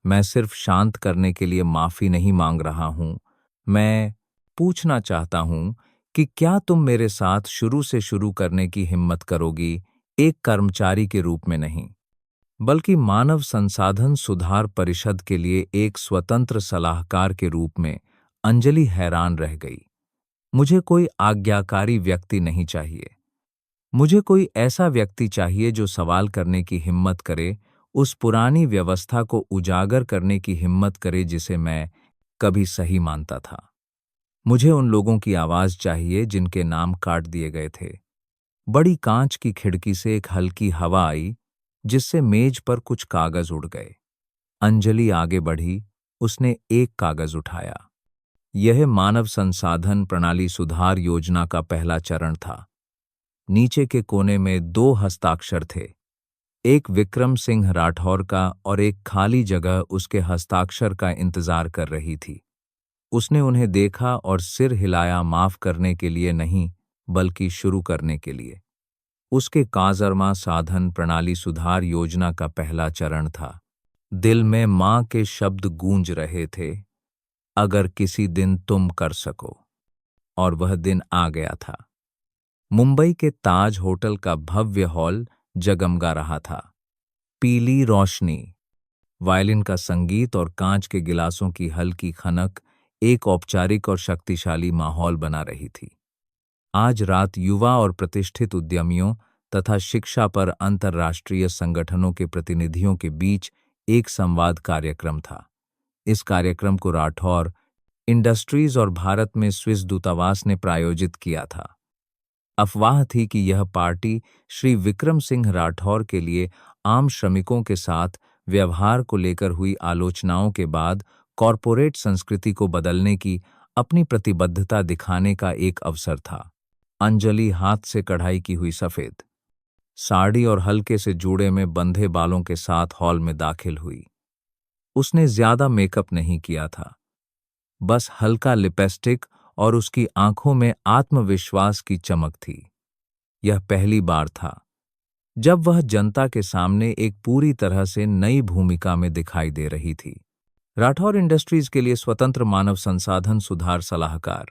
मैं सिर्फ शांत करने के लिए माफी नहीं मांग रहा हूं। मैं पूछना चाहता हूं कि क्या तुम मेरे साथ शुरू से शुरू करने की हिम्मत करोगी, एक कर्मचारी के रूप में नहीं, बल्कि मानव संसाधन सुधार परिषद के लिए एक स्वतंत्र सलाहकार के रूप में। अंजलि हैरान रह गई। मुझे कोई आज्ञाकारी व्यक्ति नहीं चाहिए। मुझे कोई ऐसा व्यक्ति चाहिए जो सवाल करने की हिम्मत करे, उस पुरानी व्यवस्था को उजागर करने की हिम्मत करे जिसे मैं कभी सही मानता था। मुझे उन लोगों की आवाज चाहिए जिनके नाम काट दिए गए थे। बड़ी कांच की खिड़की से एक हल्की हवा आई, जिससे मेज पर कुछ कागज उड़ गए। अंजलि आगे बढ़ी। उसने एक कागज उठाया। यह मानव संसाधन प्रणाली सुधार योजना का पहला चरण था। नीचे के कोने में 2 हस्ताक्षर थे, एक विक्रम सिंह राठौर का और एक खाली जगह उसके हस्ताक्षर का इंतजार कर रही थी। उसने उन्हें देखा और सिर हिलाया, माफ करने के लिए नहीं, बल्कि शुरू करने के लिए। उसके काजरमा साधन प्रणाली सुधार योजना का पहला चरण था। दिल में मां के शब्द गूंज रहे थे, अगर किसी दिन तुम कर सको। और वह दिन आ गया था। मुंबई के ताज होटल का भव्य हॉल जगमगा रहा था। पीली रोशनी, वायलिन का संगीत और कांच के गिलासों की हल्की खनक एक औपचारिक और शक्तिशाली माहौल बना रही थी। आज रात युवा और प्रतिष्ठित उद्यमियों तथा शिक्षा पर अंतर्राष्ट्रीय संगठनों के प्रतिनिधियों के बीच एक संवाद कार्यक्रम था। इस कार्यक्रम को राठौर इंडस्ट्रीज और भारत में स्विस दूतावास ने प्रायोजित किया था। अफवाह थी कि यह पार्टी श्री विक्रम सिंह राठौर के लिए आम श्रमिकों के साथ व्यवहार को लेकर हुई आलोचनाओं के बाद कॉरपोरेट संस्कृति को बदलने की अपनी प्रतिबद्धता दिखाने का एक अवसर था। अंजलि हाथ से कढ़ाई की हुई सफेद साड़ी और हल्के से जूड़े में बंधे बालों के साथ हॉल में दाखिल हुई। उसने ज्यादा मेकअप नहीं किया था, बस हल्का लिपस्टिक और उसकी आंखों में आत्मविश्वास की चमक थी। यह पहली बार था जब वह जनता के सामने एक पूरी तरह से नई भूमिका में दिखाई दे रही थी। राठौर इंडस्ट्रीज के लिए स्वतंत्र मानव संसाधन सुधार सलाहकार।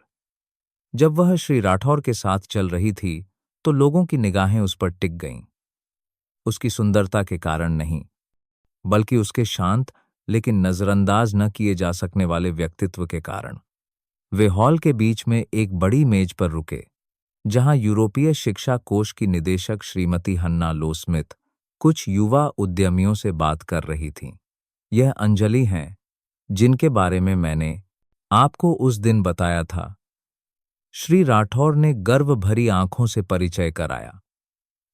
जब वह श्री राठौर के साथ चल रही थी तो लोगों की निगाहें उस पर टिक गईं। उसकी सुंदरता के कारण नहीं, बल्कि उसके शांत लेकिन नजरअंदाज न किए जा सकने वाले व्यक्तित्व के कारण। वे हॉल के बीच में एक बड़ी मेज पर रुके, जहां यूरोपीय शिक्षा कोष की निदेशक श्रीमती हन्ना लो स्मिथ कुछ युवा उद्यमियों से बात कर रही थीं। यह अंजलि हैं, जिनके बारे में मैंने आपको उस दिन बताया था। श्री राठौर ने गर्व भरी आंखों से परिचय कराया।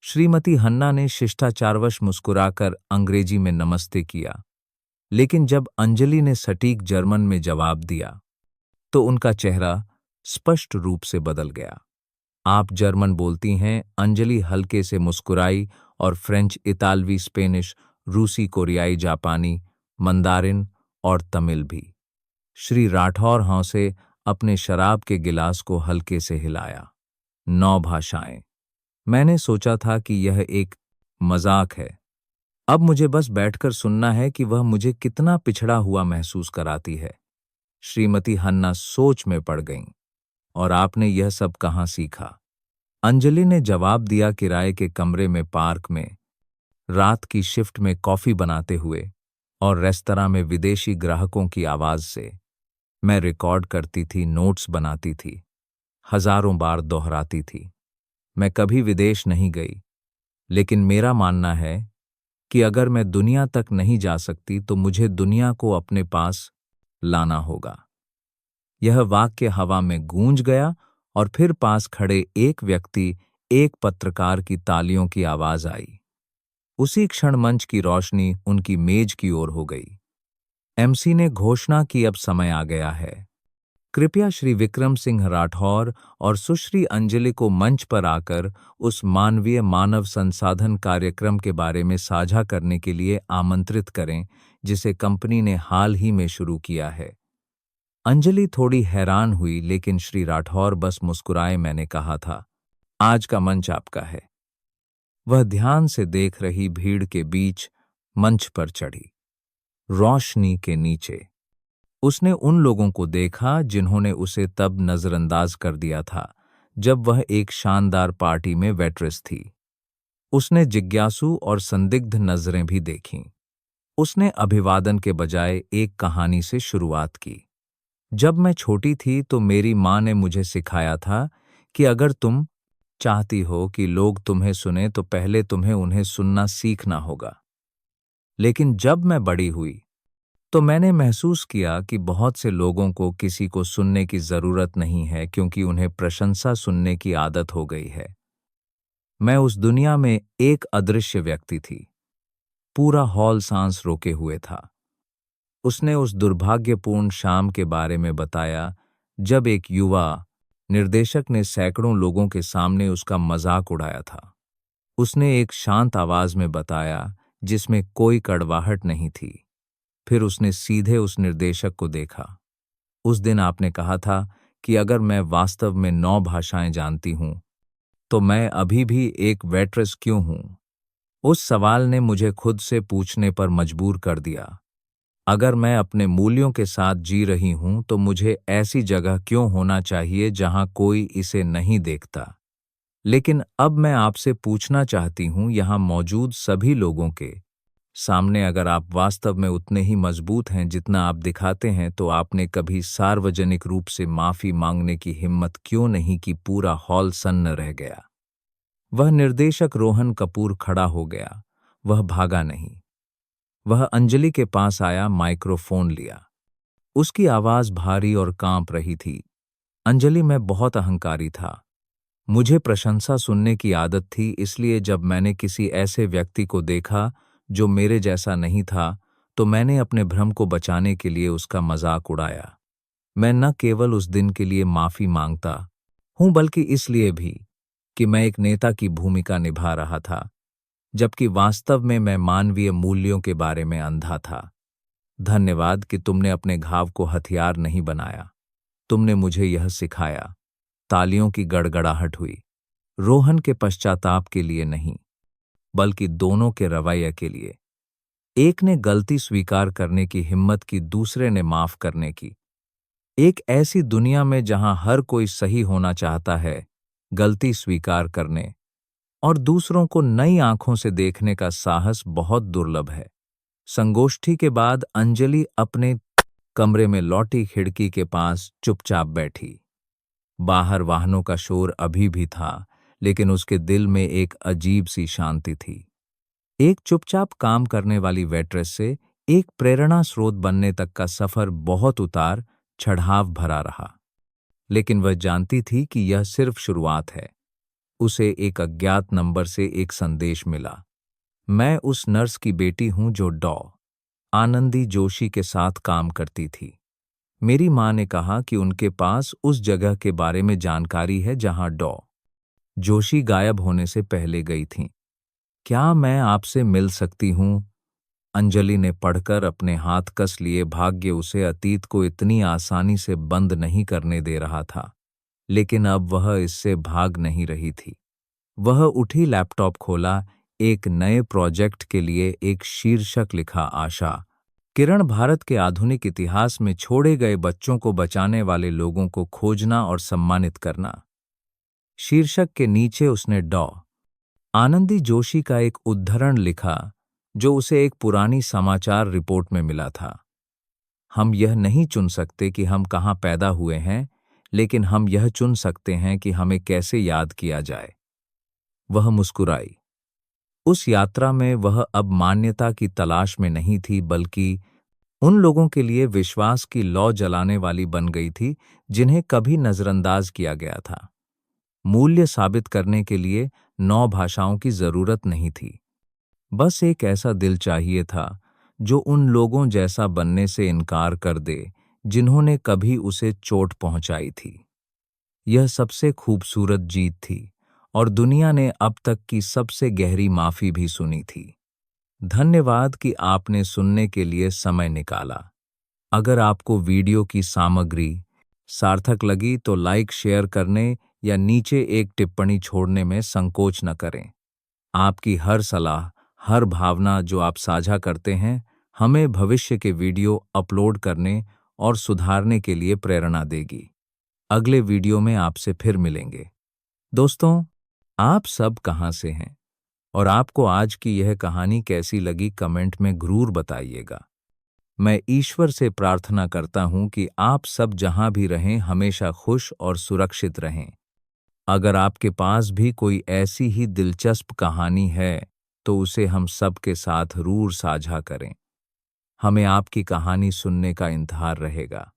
श्रीमती हन्ना ने शिष्टाचारवश मुस्कुराकर अंग्रेजी में नमस्ते किया, लेकिन जब अंजलि ने सटीक जर्मन में जवाब दिया तो उनका चेहरा स्पष्ट रूप से बदल गया। आप जर्मन बोलती हैं? अंजलि हल्के से मुस्कुराई और फ्रेंच, इतालवी, स्पेनिश, रूसी, कोरियाई, जापानी, मंदारिन और तमिल भी। श्री राठौर हंसे, अपने शराब के गिलास को हल्के से हिलाया। 9 भाषाएं। मैंने सोचा था कि यह एक मजाक है। अब मुझे बस बैठकर सुनना है कि वह मुझे कितना पिछड़ा हुआ महसूस कराती है। श्रीमती हन्ना सोच में पड़ गईं। और आपने यह सब कहाँ सीखा? अंजलि ने जवाब दिया, किराए के कमरे में, पार्क में, रात की शिफ्ट में कॉफी बनाते हुए और रेस्तरां में विदेशी ग्राहकों की आवाज से। मैं रिकॉर्ड करती थी, नोट्स बनाती थी, हजारों बार दोहराती थी। मैं कभी विदेश नहीं गई, लेकिन मेरा मानना है कि अगर मैं दुनिया तक नहीं जा सकती तो मुझे दुनिया को अपने पास लाना होगा। यह वाक्य हवा में गूंज गया और फिर पास खड़े एक व्यक्ति, एक पत्रकार की तालियों की आवाज आई। उसी क्षण मंच की रोशनी उनकी मेज की ओर हो गई। एमसी ने घोषणा की, अब समय आ गया है। कृपया श्री विक्रम सिंह राठौर और सुश्री अंजलि को मंच पर आकर उस मानवीय मानव संसाधन कार्यक्रम के बारे में साझा करने के लिए आमंत्रित करें जिसे कंपनी ने हाल ही में शुरू किया है। अंजलि थोड़ी हैरान हुई, लेकिन श्री राठौर बस मुस्कुराए। मैंने कहा था, आज का मंच आपका है। वह ध्यान से देख रही भीड़ के बीच मंच पर चढ़ी। रोशनी के नीचे उसने उन लोगों को देखा जिन्होंने उसे तब नजरअंदाज कर दिया था जब वह एक शानदार पार्टी में वेट्रेस थी। उसने जिज्ञासु और संदिग्ध नजरें भी देखीं। उसने अभिवादन के बजाय एक कहानी से शुरुआत की। जब मैं छोटी थी तो मेरी माँ ने मुझे सिखाया था कि अगर तुम चाहती हो कि लोग तुम्हें सुने तो पहले तुम्हें उन्हें सुनना सीखना होगा। लेकिन जब मैं बड़ी हुई तो मैंने महसूस किया कि बहुत से लोगों को किसी को सुनने की जरूरत नहीं है, क्योंकि उन्हें प्रशंसा सुनने की आदत हो गई है। मैं उस दुनिया में एक अदृश्य व्यक्ति थी। पूरा हॉल सांस रोके हुए था। उसने उस दुर्भाग्यपूर्ण शाम के बारे में बताया जब एक युवा निर्देशक ने सैकड़ों लोगों के सामने उसका मजाक उड़ाया था। उसने एक शांत आवाज में बताया जिसमें कोई कड़वाहट नहीं थी। फिर उसने सीधे उस निर्देशक को देखा। उस दिन आपने कहा था कि अगर मैं वास्तव में 9 भाषाएं जानती हूं तो मैं अभी भी एक वेट्रेस क्यों हूं? उस सवाल ने मुझे खुद से पूछने पर मजबूर कर दिया। अगर मैं अपने मूल्यों के साथ जी रही हूं तो मुझे ऐसी जगह क्यों होना चाहिए जहां कोई इसे नहीं देखता? लेकिन अब मैं आपसे पूछना चाहती हूं, यहां मौजूद सभी लोगों के सामने अगर आप वास्तव में उतने ही मजबूत हैं जितना आप दिखाते हैं, तो आपने कभी सार्वजनिक रूप से माफी मांगने की हिम्मत क्यों नहीं की? पूरा हॉल सन्न रह गया। वह निर्देशक रोहन कपूर खड़ा हो गया। वह भागा नहीं। वह अंजलि के पास आया, माइक्रोफोन लिया। उसकी आवाज भारी और कांप रही थी। अंजलि, मैं बहुत अहंकारी था। मुझे प्रशंसा सुनने की आदत थी, इसलिए जब मैंने किसी ऐसे व्यक्ति को देखा जो मेरे जैसा नहीं था, तो मैंने अपने भ्रम को बचाने के लिए उसका मजाक उड़ाया। मैं न केवल उस दिन के लिए माफी मांगता हूं, बल्कि इसलिए भी कि मैं एक नेता की भूमिका निभा रहा था, जबकि वास्तव में मैं मानवीय मूल्यों के बारे में अंधा था। धन्यवाद कि तुमने अपने घाव को हथियार नहीं बनाया। तुमने मुझे यह सिखाया। तालियों की गड़गड़ाहट हुई। रोहन के पश्चाताप के लिए नहीं, बल्कि दोनों के रवैये के लिए। एक ने गलती स्वीकार करने की हिम्मत की, दूसरे ने माफ करने की। एक ऐसी दुनिया में जहां हर कोई सही होना चाहता है, गलती स्वीकार करने और दूसरों को नई आंखों से देखने का साहस बहुत दुर्लभ है। संगोष्ठी के बाद अंजलि अपने कमरे में लौटी, खिड़की के पास चुपचाप बैठी। बाहर वाहनों का शोर अभी भी था, लेकिन उसके दिल में एक अजीब सी शांति थी। एक चुपचाप काम करने वाली वेट्रेस से एक प्रेरणा स्रोत बनने तक का सफर बहुत उतार चढ़ाव भरा रहा, लेकिन वह जानती थी कि यह सिर्फ शुरुआत है। उसे एक अज्ञात नंबर से एक संदेश मिला। मैं उस नर्स की बेटी हूं जो डॉ. आनंदी जोशी के साथ काम करती थी। मेरी मां ने कहा कि उनके पास उस जगह के बारे में जानकारी है जहां डॉ. जोशी गायब होने से पहले गई थीं। क्या मैं आपसे मिल सकती हूं? अंजलि ने पढ़कर अपने हाथ कस लिए। भाग्य उसे अतीत को इतनी आसानी से बंद नहीं करने दे रहा था, लेकिन अब वह इससे भाग नहीं रही थी। वह उठी, लैपटॉप खोला, एक नए प्रोजेक्ट के लिए एक शीर्षक लिखा, आशा किरण, भारत के आधुनिक इतिहास में छोड़े गए बच्चों को बचाने वाले लोगों को खोजना और सम्मानित करना। शीर्षक के नीचे उसने डॉ. आनंदी जोशी का एक उद्धरण लिखा जो उसे एक पुरानी समाचार रिपोर्ट में मिला था। हम यह नहीं चुन सकते कि हम कहाँ पैदा हुए हैं, लेकिन हम यह चुन सकते हैं कि हमें कैसे याद किया जाए। वह मुस्कुराई। उस यात्रा में वह अब मान्यता की तलाश में नहीं थी, बल्कि उन लोगों के लिए विश्वास की लौ जलाने वाली बन गई थी जिन्हें कभी नजरअंदाज किया गया था। मूल्य साबित करने के लिए 9 भाषाओं की जरूरत नहीं थी। बस एक ऐसा दिल चाहिए था जो उन लोगों जैसा बनने से इनकार कर दे जिन्होंने कभी उसे चोट पहुंचाई थी। यह सबसे खूबसूरत जीत थी, और दुनिया ने अब तक की सबसे गहरी माफी भी सुनी थी। धन्यवाद कि आपने सुनने के लिए समय निकाला। अगर आपको वीडियो की सामग्री सार्थक लगी तो लाइक, शेयर करने या नीचे एक टिप्पणी छोड़ने में संकोच न करें। आपकी हर सलाह, हर भावना जो आप साझा करते हैं, हमें भविष्य के वीडियो अपलोड करने और सुधारने के लिए प्रेरणा देगी। अगले वीडियो में आपसे फिर मिलेंगे। दोस्तों, आप सब कहां से हैं और आपको आज की यह कहानी कैसी लगी, कमेंट में जरूर बताइएगा। मैं ईश्वर से प्रार्थना करता हूं कि आप सब जहां भी रहें हमेशा खुश और सुरक्षित रहें। अगर आपके पास भी कोई ऐसी ही दिलचस्प कहानी है तो उसे हम सब के साथ जरूर साझा करें। हमें आपकी कहानी सुनने का इंतजार रहेगा।